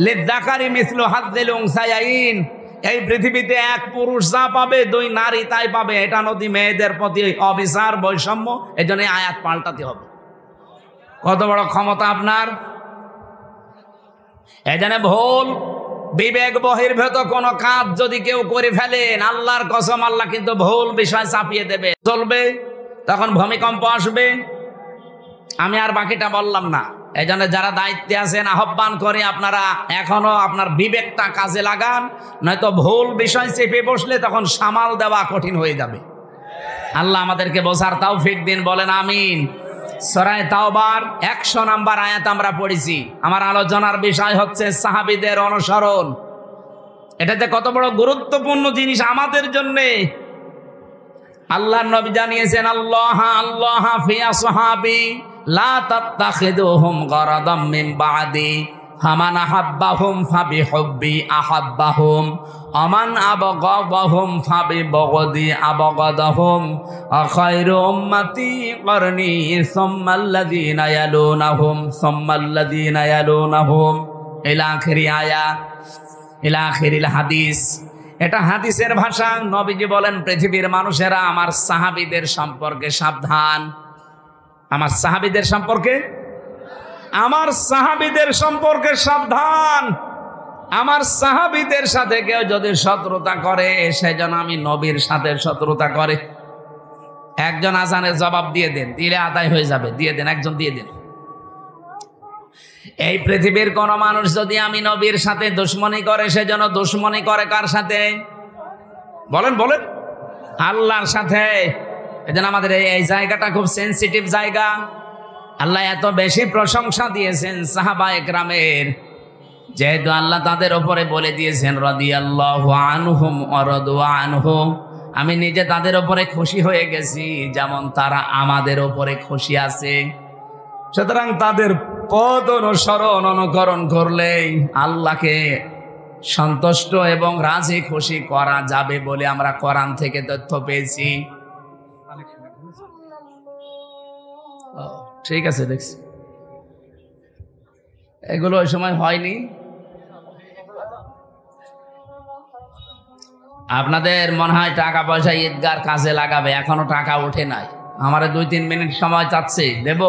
লিযযাকারি মিসলু হাযযিল উনসায়াইন। এই পৃথিবীতে 1 পুরুষ যা পাবে 2 নারী তাই পাবে। এটা নদী মেয়েদের প্রতি অবিচার, বৈষম্য। এই জন্য আয়াত পাল্টাতে হবে। কত বড় ক্ষমতা আপনার! এই জন্য ভুল বিবেক বহির্ভূত কোনো কাজ যদি কেউ করে ফেলেন, আল্লাহর কসম, আল্লাহ কিন্তু ভুল বিষয় চাপিয়ে দেবে, চলবে। তখন ভূমিকম্প আসবে। আমি আর বাকিটা বললাম না। এই জন্য যারা দায়িত্বে আছেন, আহ্বান করে আপনারা এখনো আপনার বিবেকটা কাজে লাগান, নয়তো ভুল বিষয় চেপে বসলে তখন সামাল দেওয়া কঠিন হয়ে যাবে। আল্লাহ আমাদেরকে বোঝার তৌফিক দিন, বলেন আমিন। সূরা তাওবার 100 নম্বর আয়াত আমরা পড়েছি। আমার আলোচনার বিষয় হচ্ছে সাহাবীদের অনুসরণ। এটাতে কত বড় গুরুত্বপূর্ণ জিনিস আমাদের জন্য। আল্লাহর নবী জানিয়েছেন, আল্লাহ আল্লাহ ফি আসহাবি লা তাত্তাখিদুহুম গারাদাম মিন বাদি। ফামান আহাব্বাহুম ফাবিহুব্বি আহাব্বাহুম আমান আবগাদাহুম ফাবিবগদি আবগাদাহুম আখায়রু উম্মতি করনি সুম্মাল্লাযীনা ইয়ালুনাহুম সুম্মাল্লাযীনা ইয়ালুনাহুম ইলা আখিরি আয়াত ইলা আখিরিল হাদিস। এটা হাদিসের ভাষা। নবীজি বলেন, পৃথিবীর মানুষেরা আমার সাহাবীদের সম্পর্কে সাবধান। আমার সাহাবীদের সম্পর্কে সাবধান। আমার সাহাবীদের সাথে কেউ যদি শত্রুতা করে, সেজন্য আমি নবীর সাথে শত্রুতা করে। একজন আজানের জবাব দিয়ে দেন, দিলে আদায় হয়ে যাবে। দিয়ে দেন, একজন দিয়ে দেন। এই পৃথিবীর কোন মানুষ যদি আমি নবীর সাথে দুশ্মনী করে, সেজন্য দুশ্মনী করে কার সাথে? বলেন বলেন, আল্লাহর সাথে। এজন্য আমাদের এই জায়গাটা খুব সেনসিটিভ জায়গা। আল্লাহ এত বেশি প্রশংসা দিয়েছেন সাহাবায়ে কেরামের, যেহেতু আল্লাহ তাদের উপরে বলে দিয়েছেন রাদিয়াল্লাহু আনহুম ওয়া রাদু আনহু, আমি নিজে তাদের উপরে খুশি হয়ে গেছি যেমন তারা আমাদের উপরে খুশি আছে। সুতরাং তাদের পথ অনুসরণ অনুকরণ করলেই আল্লাহকে সন্তুষ্ট এবং রাজি খুশি করা যাবে বলে আমরা কোরআন থেকে তথ্য পেয়েছি। ঠিক আছে, দেখছি এগুলো ওই সময় হয়নি। আপনাদের মনে হয় টাকা পয়সা ঈদগার কাজে লাগাবে, এখনো টাকা ওঠে নাই। আমার 2-3 মিনিট সময় চাচ্ছে, দেব।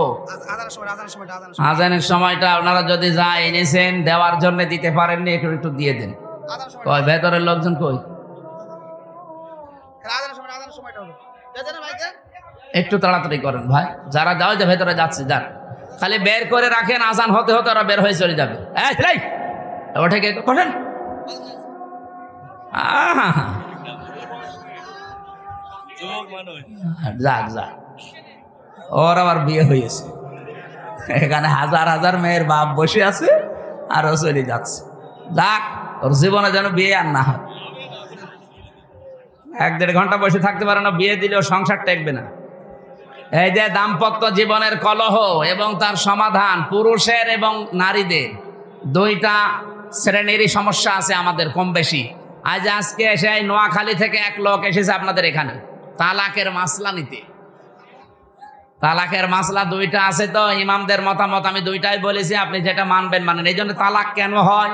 আজানের সময়টা আপনারা যদি যা এনেছেন দেওয়ার জন্য দিতে পারেননি, একটু দিয়ে দেন। কই ভেতরের লোকজন কই? একটু তাড়াতাড়ি করেন ভাই, যারা যাও যে ভেতরে যাচ্ছে যান, খালি বের করে রাখেন। আজান হতে হতে ওরা বের হয়ে চলে যাবে। ওঠে কে করেন? যাক যাক, ওর আবার বিয়ে হয়েছে, এখানে হাজার হাজার মেয়ের বাপ বসে আছে আর ও চলে যাচ্ছে। যাক, ওর জীবনে যেন বিয়ে আর না হয়। 1-1.5 ঘন্টা বসে থাকতে পারে না, বিয়ে দিলেও সংসার টেকবে না। এই যে দাম্পত্য জীবনের কলহ এবং তার সমাধান, পুরুষের এবং নারীদের দুইটা শ্রেণীরই সমস্যা আছে আমাদের কম বেশি। আজকে এসে নোয়াখালী থেকে এক লোক এসেছে আপনাদের এখানে তালাকের মাসলা নিতে। তালাকের মাসলা 2টা আছে, তো ইমামদের মতামত আমি 2টাই বলেছি, আপনি যেটা মানবেন মানেন। এই জন্য তালাক কেন হয়,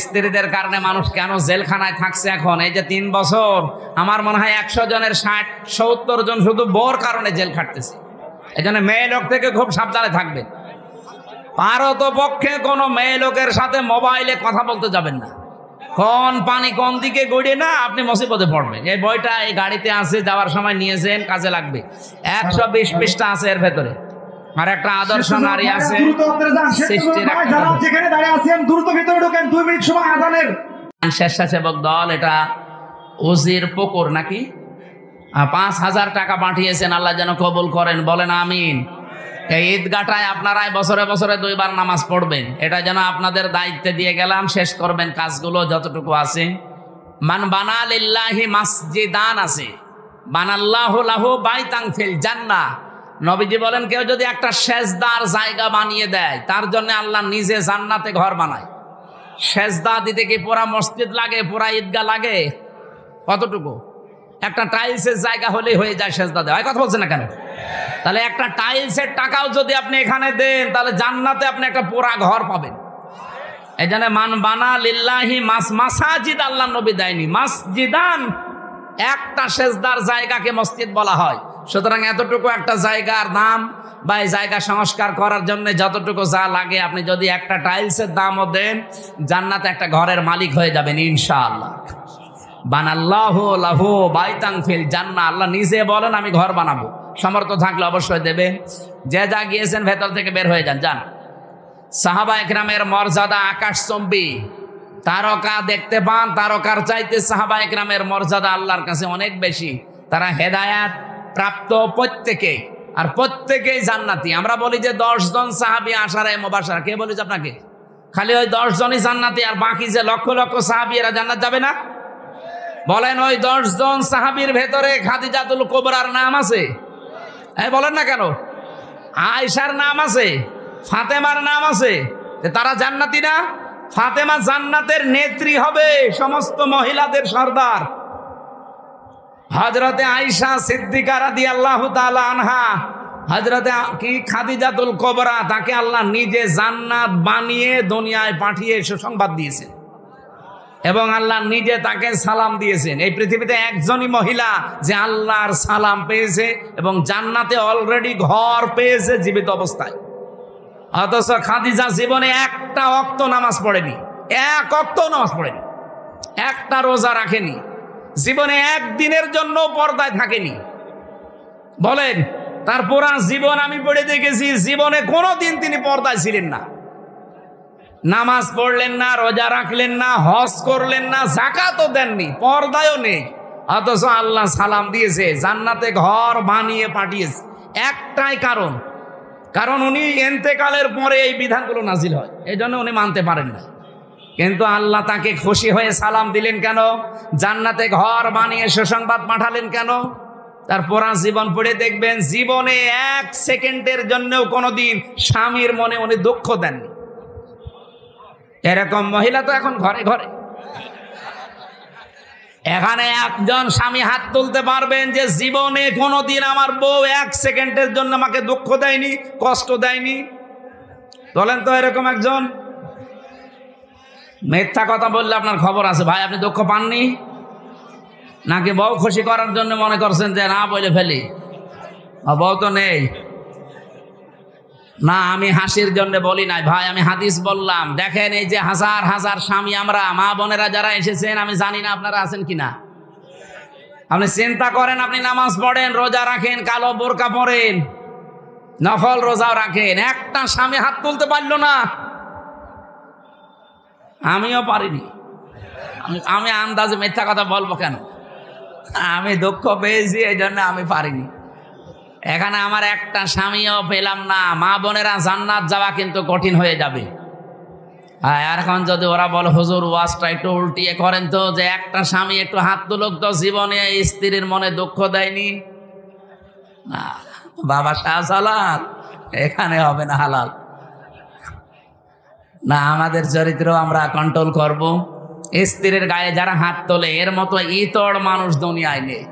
স্ত্রীদের কারণে মানুষ কেন জেলখানায় থাকছে এখন এই যে 3 বছর, আমার মনে হয় 100 জনের 60-70 জন শুধু বোর কারণে জেল খাটতেছে। এই জন্য মেয়ে লোক থেকে খুব সাবধানে থাকবেন। পারতপক্ষে কোনো মেয়ে লোকের সাথে মোবাইলে কথা বলতে যাবেন না। কোন পানি কোন দিকে গড়িয়ে না আপনি মুসিবতে পড়বেন। এই বইটা এই গাড়িতে আছে, যাওয়ার সময় নিয়েছেন, কাজে লাগবে। 120 পৃষ্ঠা আছে এর ভেতরে। আর একটা আদর্শ নারী আছে, স্বেচ্ছাসেবক দল, এটা ওজির পুকুর নাকি 5000 টাকা পাঠিয়েছেন, আল্লাহ যেন কবুল করেন, বলেন আমিন। এই ঈদগাটায় আপনারাই বছরে বছরে 2 বার নামাজ পড়বেন, এটা যেন আপনাদের দায়িত্বে দিয়ে গেলাম। শেষ করবেন কাজগুলো যতটুকু আছে। মান বানা লিল্লাহি মাসজিদান আছে, বানাল্লাহু লাহু বাইতান ফিল জান্নাহ। নবীজি বলেন, কেউ যদি একটা সেজদার জায়গা বানিয়ে দেয়, তার জন্য আল্লাহ নিজে জান্নাতে ঘর বানায়। সেজদা দিতে কি পুরা মসজিদ লাগে, পুরা ঈদগাহ লাগে? কতটুকু? একটা টাইলসের জায়গা হলেই হয়ে যায় সেজদা দেওয়া। কথা বলছেন না কেন? তাহলে একটা টাইলসের টাকাও যদি আপনি এখানে দেন, তাহলে জান্নাতে আপনি একটা পুরা ঘর পাবেন। এই জন্য মান বানা লিল্লাহি মাসাজিদ, আল্লাহ নবী দেয়নি মাসজিদান। একটা সেজদার জায়গাকে মসজিদ বলা হয়। সুতরাং এতটুকু একটা জায়গার দাম বা এই জায়গা সংস্কার করার জন্য যতটুকু যা লাগে, আপনি যদি একটা টাইলসের দামও দেন, জান্নাতে একটা ঘরের মালিক হয়ে যাবেন ইনশাআল্লাহ। বানাল্লাহু লাহু বাইতান ফিল জান্নাহ, আল্লাহ নিজে বলেন আমি ঘর বানাবো। সমর্থ থাকলে অবশ্যই দেবেন। যে যা গিয়েছেন ভেতর থেকে বের হয়ে যান, যান। সাহাবায়ে কেরামের মর্যাদা আকাশচুম্বী। তারকা দেখতে পান, তারকার চাইতে সাহাবায়ে কেরামের মর্যাদা আল্লাহর কাছে অনেক বেশি। তারা হেদায়াত প্রাপ্ত প্রত্যেকে, আর প্রত্যেকেই জান্নাতি। আমরা বলি যে 10 জন সাহাবী আশারায়ে মুবাশশারা, কে বলেছে আপনাকে? খালি ওই 10 জনই জান্নাতি, আর বাকি যে লক্ষ লক্ষ সাহাবী এরা জান্নাত যাবে না? বলেন, ওই 10 জন সাহাবীর ভেতরে খাদিজাতুল কুবরার নাম আছে? বলেন না কেন? আয়েশার নাম আছে, ফাতেমার নাম আছে, যে তারা জান্নাতি না? ফাতেমা জান্নাতের নেত্রী হবে, সমস্ত মহিলাদের সর্দার। হযরতে আয়েশা সিদ্দিকা রাদিয়াল্লাহু তাআলা আনহা, হযরতে খাদিজাতুল কুবরা, তাকে আল্লাহ নিজে জান্নাত বানিয়ে দুনিয়ায় পাঠিয়ে সুসংবাদ দিয়েছেন এবং আল্লাহ নিজে তাকে সালাম দিয়েছেন। এই পৃথিবীতে একজনই মহিলা যে আল্লাহর সালাম পেয়েছে এবং জান্নাতে অলরেডি ঘর পেয়েছে জীবিত অবস্থায়। অথচ খাদিজা জীবনে একটা ওয়াক্ত নামাজ পড়েনি, এক ওয়াক্ত নামাজ পড়েনি, একটা রোজা রাখেনি, জীবনে একদিনের জন্য পর্দায় থাকেনি। বলেন, তার পুরা জীবন আমি পড়ে দেখেছি, জীবনে কোনোদিন তিনি পর্দায় ছিলেন না। নামাজ পড়লেন না, রোজা রাখলেন না, হজ করলেন না, যাকাতও দেননি, পর্দায়ও নেই। অথচ আল্লাহ সালাম দিয়েছে, জান্নাতে ঘর বানিয়ে পাঠিয়েছে। একটাই কারণ, কারণ উনি ইন্তেকালের পরে এই বিধানগুলো নাজিল হয়, এই জন্য উনি মানতে পারেন না। কিন্তু আল্লাহ তাকে খুশি হয়ে সালাম দিলেন কেন? জান্নাতে ঘর বানিয়ে সুসংবাদ পাঠালেন কেন? তার পুরা জীবন পড়ে দেখবেন, জীবনে এক সেকেন্ডের জন্যও কোনোদিন স্বামীর মনে উনি দুঃখ দেননি। এরকম মহিলা তো এখন ঘরে ঘরে। এখানে একজন স্বামী হাত তুলতে পারবেন যে জীবনে কোনোদিন আমার বউ এক সেকেন্ডের জন্য আমাকে দুঃখ দেয়নি, কষ্ট দেয়নি? বলেন তো এরকম একজন। মিথ্যা কথা বললে আপনার খবর আছে ভাই, আপনি দুঃখ পাননি নাকি বউ খুশি করার জন্য মনে করছেন যে না বলে ফেলি, বউ তো নেই? না, আমি হাসির জন্য বলি নাই ভাই, আমি হাদিস বললাম। দেখেন, এই যে হাজার হাজার স্বামী আমরা মা বোনেরা যারা এসেছেন, আমি জানি না আপনারা আছেন কিনা। আপনি চিন্তা করেন, আপনি নামাজ পড়েন, রোজা রাখেন, কালো বোরকা পরেন, নফল রোজাও রাখেন, একটা স্বামী হাত তুলতে পারলো না। আমিও পারিনি। আমি আন্দাজে মিথ্যা কথা বলবো কেন? আমি দুঃখ পেয়েছি, এই জন্য আমি পারিনি। এখানে আমার একটা স্বামীও পেলাম না। মা বোনেরা, জান্নাত যাওয়া কিন্তু কঠিন হয়ে যাবে। আর এখন যদি ওরা বলে হুজুর ওয়াজটা একটু উল্টিয়ে করেন তো, যে একটা স্বামী একটু হাত তুলুক তো, জীবনে স্ত্রীর মনে দুঃখ দেয়নি। না বাবা শাহজালাল, এখানে হবে না হালাল। না, আমাদের চরিত্র আমরা কন্ট্রোল করব। স্ত্রীর গায়ে যারা হাত তোলে, এর মতো ইতর মানুষ দুনিয়ায় নেই।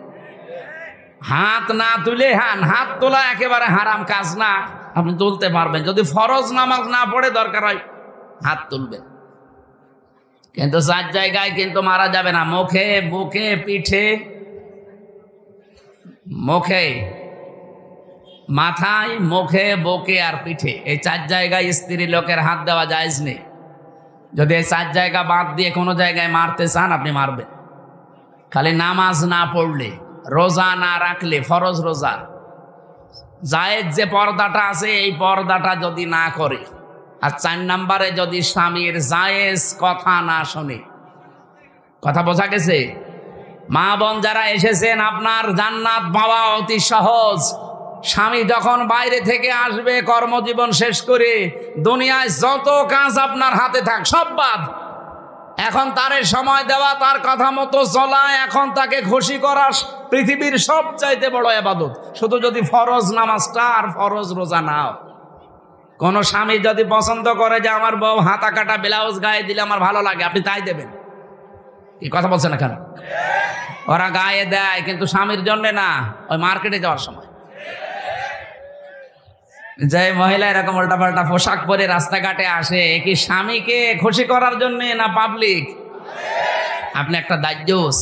হাত না তুলে, হাত তোলা একেবারে হারাম কাজ না। আপনি তুলতে পারবেন, যদি ফরজ নামাজ না পড়ে দরকার হয় হাত তুলবেন, কিন্তু 4 জায়গায় কিন্তু মারা যাবে না। মুখে, বুকে, পিঠে, মুখে, মাথায়, মুখে, বুকে আর পিঠে, এই 4 জায়গায় স্ত্রী লোকের হাত দেওয়া জায়েজ নেই। যদি এই 4 জায়গা বাদ দিয়ে কোনো জায়গায় মারতে চান, আপনি মারবেন। খালি নামাজ না পড়লে, রোজা না রাখলে, ফরজ রোজা, জায়েজ যে পর্দাটা আছে, এই পর্দাটা যদি না করে, আর 4 নম্বরে যদি স্বামীর জায়েজ কথা না শোনে। কথা বোঝা গেছে? মা বোন যারা এসেছেন, আপনার জান্নাত পাওয়া অতি সহজ। স্বামী যখন বাইরে থেকে আসবে কর্মজীবন শেষ করে, দুনিয়ায় যত কাজ আপনার হাতে থাক সব বাদ। এখন তারে সময় দেওয়া, তার কথা মতো চলা, এখন তাকে খুশি করা পৃথিবীর সবচাইতে বড় ইবাদত। শুধু যদি ফরজ নামাজটা আর ফরজ রোজা নাও। কোন স্বামী যদি পছন্দ করে যে আমার বউ হাতা কাটা ব্লাউজ গায়ে দিলে আমার ভালো লাগে, আপনি তাই দেবেন? কি কথা বলছেন না কেন? ওরা গায়ে দেয়, কিন্তু স্বামীর জন্য না, ওই মার্কেটে যাওয়ার সময়। যে মহিলা এরকম উল্টাপাল্টা পোশাক পরে রাস্তাঘাটে আসে, কি স্বামীকে খুশি করার জন্য না পাবলিক? আপনি একটা দাজ্জুস,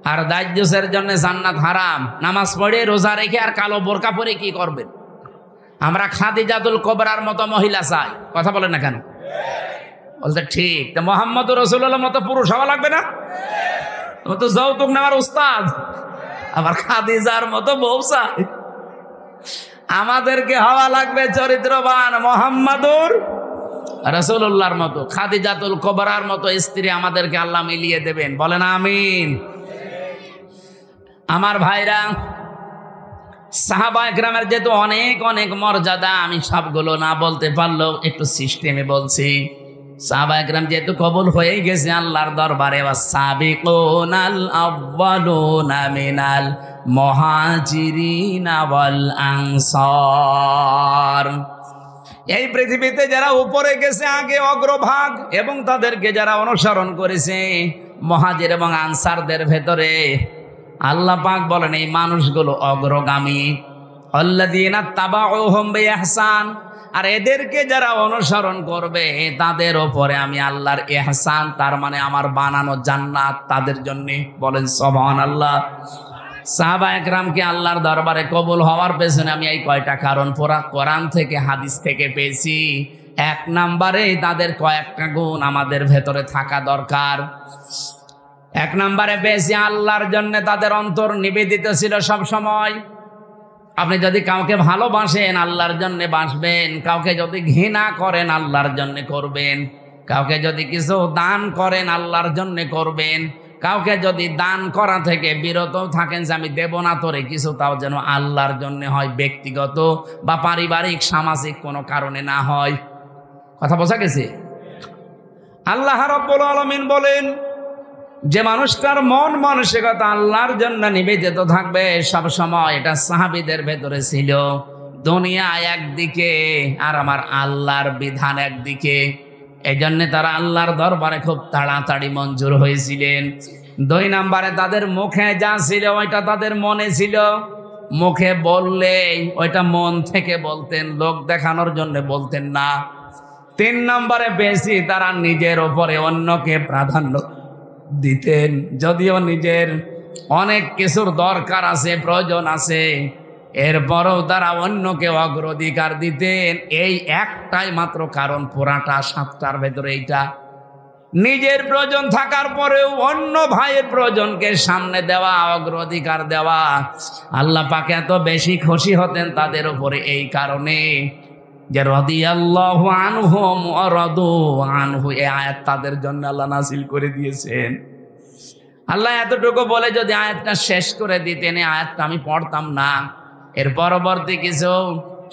আর দাজ্জুসের জন্য জান্নাত হারাম। নামাজ পড়ে, রোজা রেখে আর কালো বোরকা পরে কি করবেন? আমরা খাদিজাতুল কুবরার মতো মহিলা চাই। কথা বলেন না কেন? বলতে ঠিক। তো মুহাম্মদুর রাসূলুল্লাহর মতো পুরুষ হওয়া লাগবে না? ও তো যৌতুক নেওয়ার উস্তাদ। আবার খাদিজার মতো বউ চাই। আমাদেরকে হওয়া লাগবে চরিত্রবান, মুহাম্মদুর রাসূলুল্লাহর মতো, খাদিজাতুল কুবরার মতো স্ত্রী আমাদেরকে আল্লাহ মিলিয়ে দেবেন। বলেন আমিন। আমার ভাইরা, সাহাবায়ে কেরামের যেহেতু অনেক অনেক মর্যাদা, আমি সবগুলো না বলতে পারলেও একটু সিস্টেমে বলছি। সাহাবায়ে কেরাম যেহেতু কবুল হয়ে গেছে আল্লাহর দরবারে, ওয়াস-সাবিকুনাল আউয়ালুনা মিনাল মুহাজিরিনা ওয়াল আনসার, এই পৃথিবীতে যারা উপরে গেছে আগে অগ্রভাগ, এবং তাদেরকে যারা অনুসরণ করেছে মুহাজির এবং আনসারদের ভেতরে, আল্লাহ পাক বলেন এই মানুষগুলো অগ্রগামী। আল্লাযীনা তাবাউহুম বিইহসান, আর এদেরকে যারা অনুসরণ করবে তাদের উপরে আমি আল্লাহর ইহসান, তার মানে আমার বানানো জান্নাত তাদের জন্য। বলেন সুবহানাল্লাহ। সাহাবা একরামকে আল্লাহর দরবারে কবুল হওয়ার পেছনে আমি এই কয়টা কারণ পুরা কোরআন থেকে হাদিস থেকে পেয়েছি। এক নম্বরে তাদের কয়েকটা গুণ আমাদের ভেতরে থাকা দরকার। এক নম্বরে পেয়েছি আল্লাহর জন্য তাদের অন্তর নিবেদিত ছিল সব সময়। আপনি যদি কাউকে ভালোবাসেন আল্লাহর জন্য বাসবেন, কাউকে যদি ঘৃণা করেন আল্লাহর জন্য করবেন, কাউকে যদি কিছু দান করেন আল্লাহর জন্য করবেন, কাউকে যদি দান করা থেকে বিরত থাকেন যে আমি দেব না তোরে কিছু, তাও যেন আল্লাহর জন্য হয়, ব্যক্তিগত বা পারিবারিক সামাজিক কোনো কারণে না হয়। কথা বোঝা গেছে? আল্লাহ রাব্বুল আলামিন বলেন যে মানুষটার মন মানসিকতা আল্লাহর জন্য নিবেদিত থাকবে সব সময়, এটা সাহাবীদের ভেতরে ছিল। দুনিয়া একদিকে আর আমার আল্লাহর বিধান একদিকে, এই জন্য তারা আল্লাহর দরবারে খুব তাড়াতাড়ি মঞ্জুর হয়েছিলেন। দুই নম্বরে তাদের মুখে যা ছিল ওইটা তাদের মনে ছিল। মুখে বললে ওইটা মন থেকে বলতেন, লোক দেখানোর জন্য বলতেন না। তিন নম্বরে বেশি তারা নিজের ওপরে অন্যকে প্রাধান্য দিতেন, যদিও নিজের অনেক কিছুর দরকার আছে, প্রয়োজন আছে, এরপরেও তারা অন্যকে অগ্রাধিকার দিতেন। এই একটাই মাত্র কারণ, পুরাটা সাতটার ভেতরে এইটা। নিজের প্রয়োজন থাকার পরেও অন্য ভাইয়ের প্রয়োজনকে সামনে দেওয়া, অগ্রাধিকার দেওয়া। আল্লাহ পাক এত বেশি খুশি হতেন তাদের উপরে এই কারণে যে রাদিয়াল্লাহু আনহুম ওয়া রাদু আনহু, এই আয়াত তাদের জন্য আল্লাহ নাযিল করে দিয়েছেন। আল্লাহ এতটুকু বলে যদি আয়াতটা শেষ করে দিতেন, এই আয়াতটা আমি পড়তাম না। এর পরবর্তী কিছু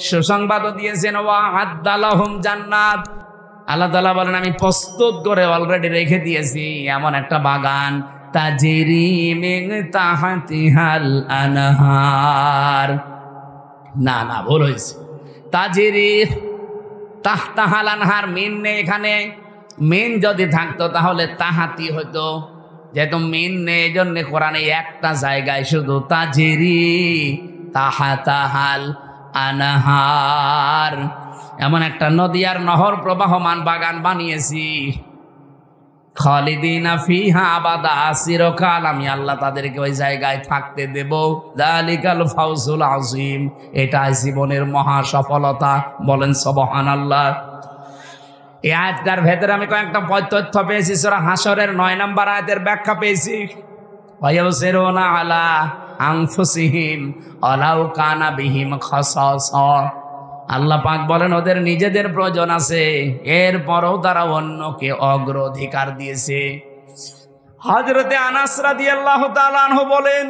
সুসংবাদও দিয়েছেন, ওয়া আ'আদ্দালাহুম জান্নাত। আল্লাহ তাআলা বলেন আমি প্রস্তুত করে অলরেডি রেখে দিয়েছি এমন একটা বাগান, তাজরি মিন তাহতিহাল আনহার। না না, ভুল হয়েছে। তাজরি তাহতাহাল আনহার, মিন নেই এখানে। মিন যদি থাকতো তাহলে তাহাতি হতো, যেহেতু মিন নেই এই জন্য কোরআনে একটা জায়গায় শুধু তাজরি তাহাতাহাল আনহার, এমন একটা নদী আর নহর প্রবাহমান বাগান বানিয়েছি। খালিদিনা ফিহা আবাদা, চিরকাল আমি আল্লাহ তাদেরকে ওই জায়গায় থাকতে দেব। যালিকাল ফাউজুল আযীম, এটা জীবনের মহা সফলতা। বলেন সুবহানাল্লাহ। এই আয়াতটার ভেতরে আমি কয়েকটা তথ্য পেয়েছি। সূরা হাশরের 9 নম্বর আয়াতের ব্যাখ্যা পেয়েছি। ওয়ায়ুসিরুনা আলা আনফুসিহিম ওয়ালাউ কানা বিহিম খাসাসা। আল্লাহ পাক বলেন ওদের নিজেদের প্রয়োজন আছে, এরপরও তারা অন্যকে অগ্রাধিকার দিয়েছে। হযরতে আনাস রাদিয়াল্লাহু তাআলা আনহু বলেন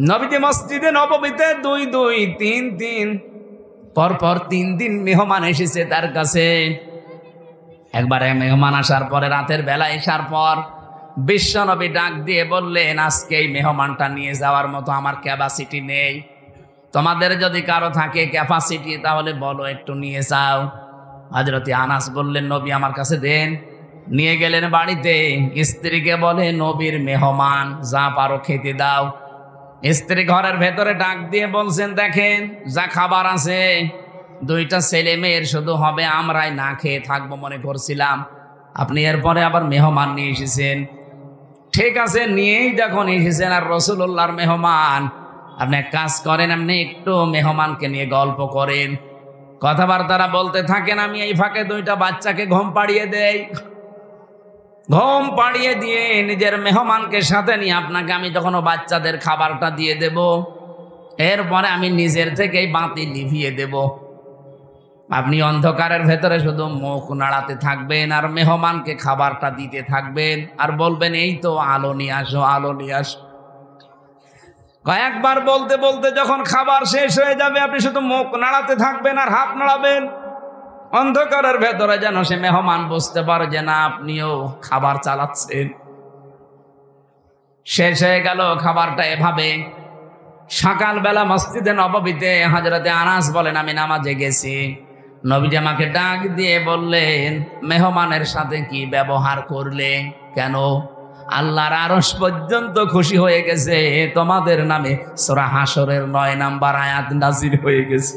নবীজি মসজিদে নববীতে 2-2-3-3 পরপর 3 দিন মেহমান এসেছে তার কাছে। একবারে মেহমান আসার পরে রাতের বেলা আসার পর বিশ্বনবী ডাক দিয়ে বললেন আজকে এই মেহমানটা নিয়ে যাওয়ার মতো আমার ক্যাপাসিটি নেই, তোমাদের যদি কারো থাকে ক্যাপাসিটি তাহলে বলো একটু নিয়ে যাও। হযরতে আনাস বললেন নবী আমার কাছে দেন। নিয়ে গেলেন বাড়িতে, স্ত্রীকে বলে নবীর মেহমান, যা পারো খেতে দাও। স্ত্রী ঘরের ভেতরে ডাক দিয়ে বলছেন দেখেন যা খাবার আছে, 2টা ছেলে মেয়ের শুধু হবে, আমরাই না খেয়ে থাকবো মনে করছিলাম, আপনি এরপরে আবার মেহমান নিয়ে এসেছেন। ঠিক আছে, নিয়েই যখন এসেছেন আর রাসূলুল্লাহর মেহমান, আপনি এক কাজ করেন, আপনি একটু মেহমানকে নিয়ে গল্প করেন, কথাবার্তারা বলতে থাকেন, আমি এই ফাঁকে 2টা বাচ্চাকে ঘুম পাড়িয়ে দেই। ঘুম পাড়িয়ে দিয়ে নিজের মেহমানকে সাথে নিয়ে আপনাকে আমি যখন বাচ্চাদের খাবারটা দিয়ে দেব, এরপরে আমি নিজের থেকেই বাতি নিভিয়ে দেব। আপনি অন্ধকারের ভেতরে শুধু মুখ নাড়াতে থাকবেন আর মেহমানকে খাবারটা দিতে থাকবেন আর বলবেন এই তো আলো নিয়ে আসো, আলো নিয়ে আসো। কয়েকবার বলতে বলতে যখন খাবার শেষ হয়ে যাবে আপনি শুধু মুখ নাড়াতে থাকবেন আর হাত নাড়াবেন। অন্ধকারের ভেতরে যেন সে মেহমান বুঝতে পারে যে না আপনিও খাবার চালাচ্ছেন। শেষ হয়ে গেল খাবারটা এভাবে। সকালবেলা মসজিদে নববীতে হযরতে আনাস বলেন আমি নামাজে গেছি, নবীজি আমাকে ডাক দিয়ে বললেন, মেহমানের সাথে কি ব্যবহার করলে? কেন? আল্লাহর আরশ পর্যন্ত খুশি হয়ে গেছে, তোমাদের নামে সূরা হাশরের 9 নম্বর আয়াত নাযিল হয়ে গেছে।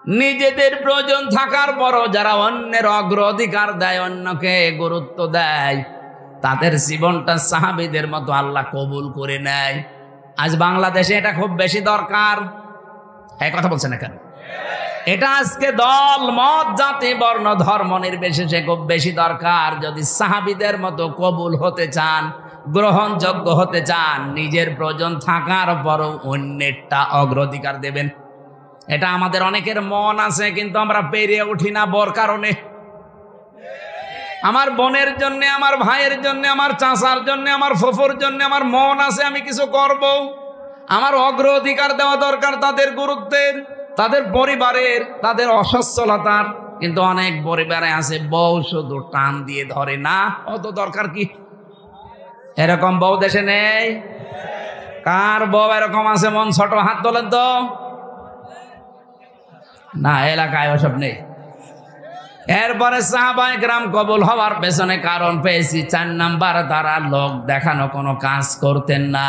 নিজেদের প্রয়োজন থাকার পরও যারা অন্যের অগ্রাধিকার দেয়, অন্যকে গুরুত্ব দেয়, তাদের জীবনটা সাহাবীদের মতো আল্লাহ কবুল করে নেয়। আজ বাংলাদেশে এটা খুব বেশি দরকার। এই কথা বলছেন না কেন? এটা আজকে দল মত জাতি বর্ণ ধর্ম নির্বিশেষে খুব বেশি দরকার। যদি সাহাবীদের মতো কবুল হতে চান, গ্রহণযোগ্য হতে চান, নিজের প্রয়োজন থাকার পরও অন্যেরটা অগ্রাধিকার দেবেন। এটা আমাদের অনেকের মন আছে, কিন্তু আমরা পেরিয়ে উঠি না বড় কারণে। আমার বোনের জন্য, আমার ভাইয়ের জন্য, আমার চাচার জন্য, আমার ফুফুর জন্য আমার মন আছে, আমি কিছু করব। আমার অগ্রাধিকার দেওয়া দরকার তাদের গুরুত্বের, তাদের পরিবারের, তাদের অসচ্ছলতার। কিন্তু অনেক পরিবারে আছে বউ শুধু টান দিয়ে ধরে, না অত দরকার কি? এরকম বউ দেশে নেই? কার বউ এরকম আছে মন ছোট? হাত তোলেন তো। না, এলাকায় ওসব নেই। এরপরে সাহাবায়ে কেরাম কবুল হওয়ার পেছনে কারণ পেয়েছি 4 নাম্বার, তারা লোক দেখানো কোনো কাজ করতেন না।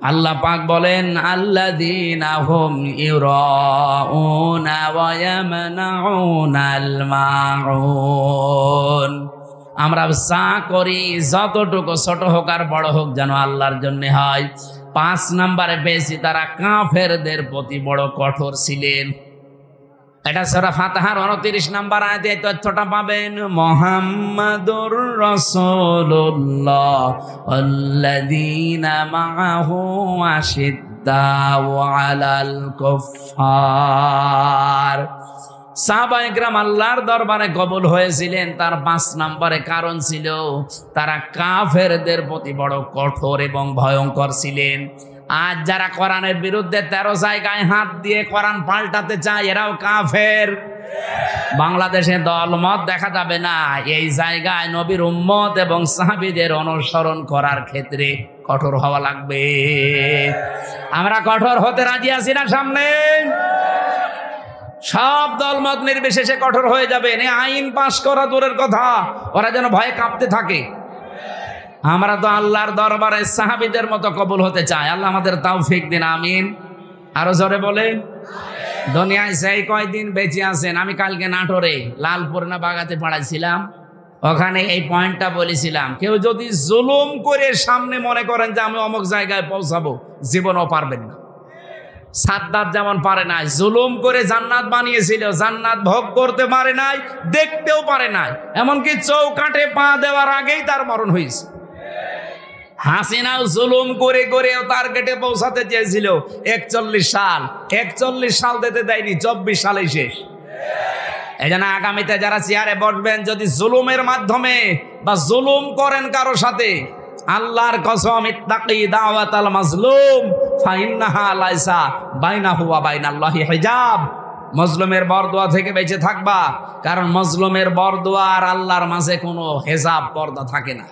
আল্লাহ পাক বলেন, আল্লাযীনা হুম ইউরাউনা ওয়া ইয়ামনাউনাল মাউন। আমরা যা করি, যতটুকু ছোট হোক আর বড় হোক, যেন আল্লাহর জন্য হয়। 5 নাম্বারে পেয়েছি তারা কাফেরদের প্রতি বড় কঠোর ছিলেন। এটা সূরা ফাতিহার 29 নাম্বার আয়াতে এই তথ্যটা পাবেন। মুহাম্মাদুর রাসূলুল্লাহ আল্লাযীনা মাআহু আশিদ্দাউ আলাল কুফফার। সাহাবায়ে কেরাম আল্লাহর দরবারে কবুল হয়েছিলেন, তার 5 নম্বরে কারণ ছিল তারা কাফেরদের প্রতি বড় কঠোর এবং ভয়ঙ্কর ছিলেন। আজ যারা কোরআনের বিরুদ্ধে 13 জায়গায় হাত দিয়ে কোরআন পাল্টাতে চায়, এরাও কাফের। বাংলাদেশে দলমত দেখা যাবে না, এই জায়গায় নবীর উম্মত এবং সাহাবীদের অনুসরণ করার ক্ষেত্রে কঠোর হওয়া লাগবে। আমরা কঠোর হতে রাজি আছি না? সামনে সব দলমত নির্বিশেষে কঠোর হয়ে যাবেন। এই আইন পাশ করা দূরের কথা, ওরা যেন ভয়ে কাঁপতে থাকে। আমরা তো আল্লাহর দরবারে সাহাবীদের মতো কবুল হতে চাই। আল্লাহ আমাদের তৌফিক দিন, আমিন। আরো জোরে বলেন। দুনিয়ায় সেই কয়দিন বেঁচে আছেন। আমি কালকে নাটোরে লালপুর না বাগাতে পড়াইছিলাম, ওখানে এই পয়েন্টটা বলেছিলাম, কেউ যদি জুলুম করে সামনে মনে করেন যে আমি অমুক জায়গায় পৌঁছাবো, জীবনও পারবেন না। সাদ্দাত যেমন পারে নাই, জুলুম করে জান্নাত বানিয়েছিল, জান্নাত ভোগ করতে পারে নাই, দেখতেও পারে নাই, এমনকি চৌকাঠে পা দেওয়ার আগেই তার মরণ হয়েছে। হাসিনাও জুলুম করে করেও টার্গেটে পৌঁছাতে চেয়েছিল 41 সাল, 41 সাল দিতে দেয়নি, 24 সালেই শেষ। এই জন্য আগামীতে যারা চেয়ারে বসবেন, যদি জুলুমের মাধ্যমে বা জুলুম করেন কারো সাথে, আল্লাহর কসম, ইত্তাকি দাওয়াতাল মাজলুম ফাইন্নাহা লাইসা বাইনাহু ওয়া বাইনাল্লাহি হিজাব। মজলুমের বরদোয়া থেকে বেঁচে থাকবা, কারণ মজলুমের বরদোয়া আর আল্লাহর মাঝে কোনো হেজাব পর্দা থাকে না।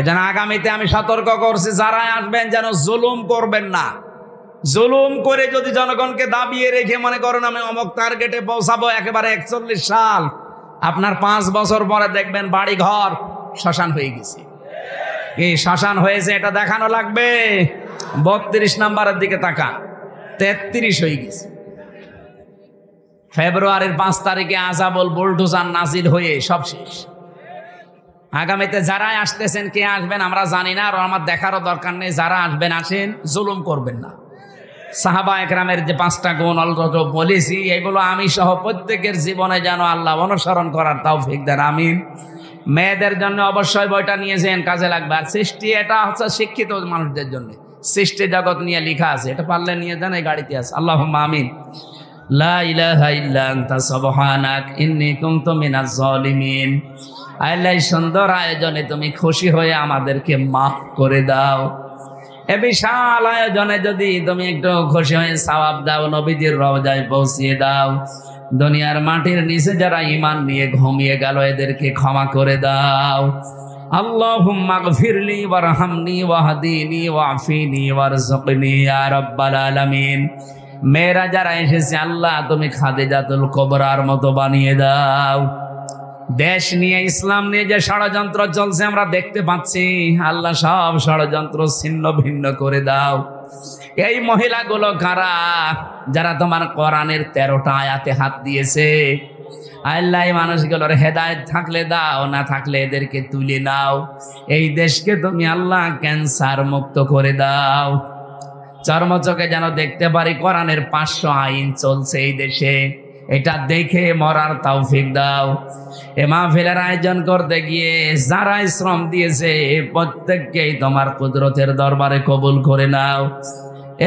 এজন্য আগামীতে আমি সতর্ক করছি, যারা আসবেন যেন জুলুম করবেন না। জুলুম করে যদি জনগণকে দাবিয়ে রেখে মনে করেন আমি অমুক টার্গেটে পৌঁছাবো, একেবারে 41 সাল, আপনার 5 বছর পরে দেখবেন বাড়ি ঘর শ্মশান হয়ে গেছে। কি শ্মশান হয়েছে এটা দেখানো লাগবে। 32 নাম্বারের দিকে তাকা, 33 হয়ে গেছে। ফেব্রুয়ারির 5 তারিখে আযাবুল বুলডোজার নাজিল হয়ে সব শেষ। আগামীতে যারা আসতেছেন, কে আসবেন আমরা জানি না, আর আমার দেখারও দরকার নেই। যারা আসবেন আসেন, জুলুম করবেন না। সাহাবায়ে কেরামের যে 5টা গুণ অলরেডি বলেছি, এগুলো আমি সহ প্রত্যেকের জীবনে যেন আল্লাহ অনুসরণ করার তৌফিক দেন, আমিন। মেয়েদের জন্য অবশ্যই বইটা নিয়েছেন, কাজে লাগবে। আর সৃষ্টি, এটা হচ্ছে শিক্ষিত মানুষদের জন্য, সৃষ্টি জগৎ নিয়ে লেখা আছে, এটা পারলে নিয়ে যান, এই গাড়িতে আছে। আল্লাহুম্মা আমিন। লা ইলাহা ইল্লা আনতা সুবহানাক ইন্নী কুনতু মিনাজ জালিমিন। আল্লাহ, সুন্দর আয়োজনে তুমি খুশি হয়ে আমাদেরকে মাফ করে দাও। এ বিশাল আয়োজনে যদি তুমি একটু খুশি হয়ে সওয়াব দাও, নবীজির রওজায় পৌঁছিয়ে দাও। দুনিয়ার মাটির নিচে যারা ঈমান নিয়ে ঘুমিয়ে গেল, এদেরকে ক্ষমা করে দাও। আল্লাহুম্মা গফিরলি ওয়ারহামনি ওয়াহদিনি ওয়াফিনি ওয়ারযুকনি ইয়া রাব্বাল আলামিন। মেয়েরা যারা এসেছে আল্লাহ তুমি খাদিজাতুল কুবরার মতো বানিয়ে দাও। দেশ নিয়ে ইসলাম নিয়ে যে ষড়যন্ত্র চলছে আমরা দেখতে পাচ্ছি, আল্লাহ সব ষড়যন্ত্র ছিন্ন ভিন্ন করে দাও। এই মহিলাগুলো কারা? যারা তোমার কোরআনের 13টা আয়াতে হাত দিয়েছে। আল্লাহ এই মানুষগুলোর হেদায়েত থাকলে দাও, না থাকলে এদেরকে তুলে নাও। এই দেশকে তুমি আল্লাহ ক্যান্সার মুক্ত করে দাও। চর্মচোখে যেন দেখতে পারি কোরআনের 500 আইন চলছে এই দেশে, এটা দেখে মরার তৌফিক দাও। এ মাহফিলের আয়োজন করতে গিয়ে যারা শ্রম দিয়েছে প্রত্যেককেই তোমার কুদরতের দরবারে কবুল করে নাও।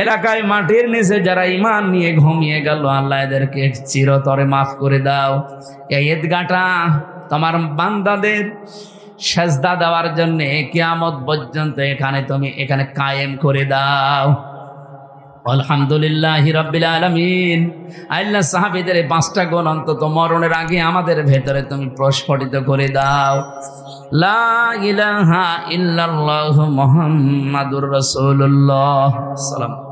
এলাকায় মাটির নিচে যারা ঈমান নিয়ে ঘুমিয়ে গেল আল্লাহ এদেরকে চিরতরে মাফ করে দাও। এই ঈদগাহটা তোমার বান্দাদের সেজদা দেওয়ার জন্য কিয়ামত পর্যন্ত এখানে কায়েম করে দাও। আলহামদুলিল্লাহি রাব্বিল আলামিন। আল্লাহ সাহাবীদের 5টা গুণ অন্তত মরণের আগে আমাদের ভেতরে তুমি প্রস্ফুটিত করে দাও। লা ইলাহা ইল্লাল্লাহু মুহাম্মাদুর রাসূলুল্লাহ সাল্লাল্লাহু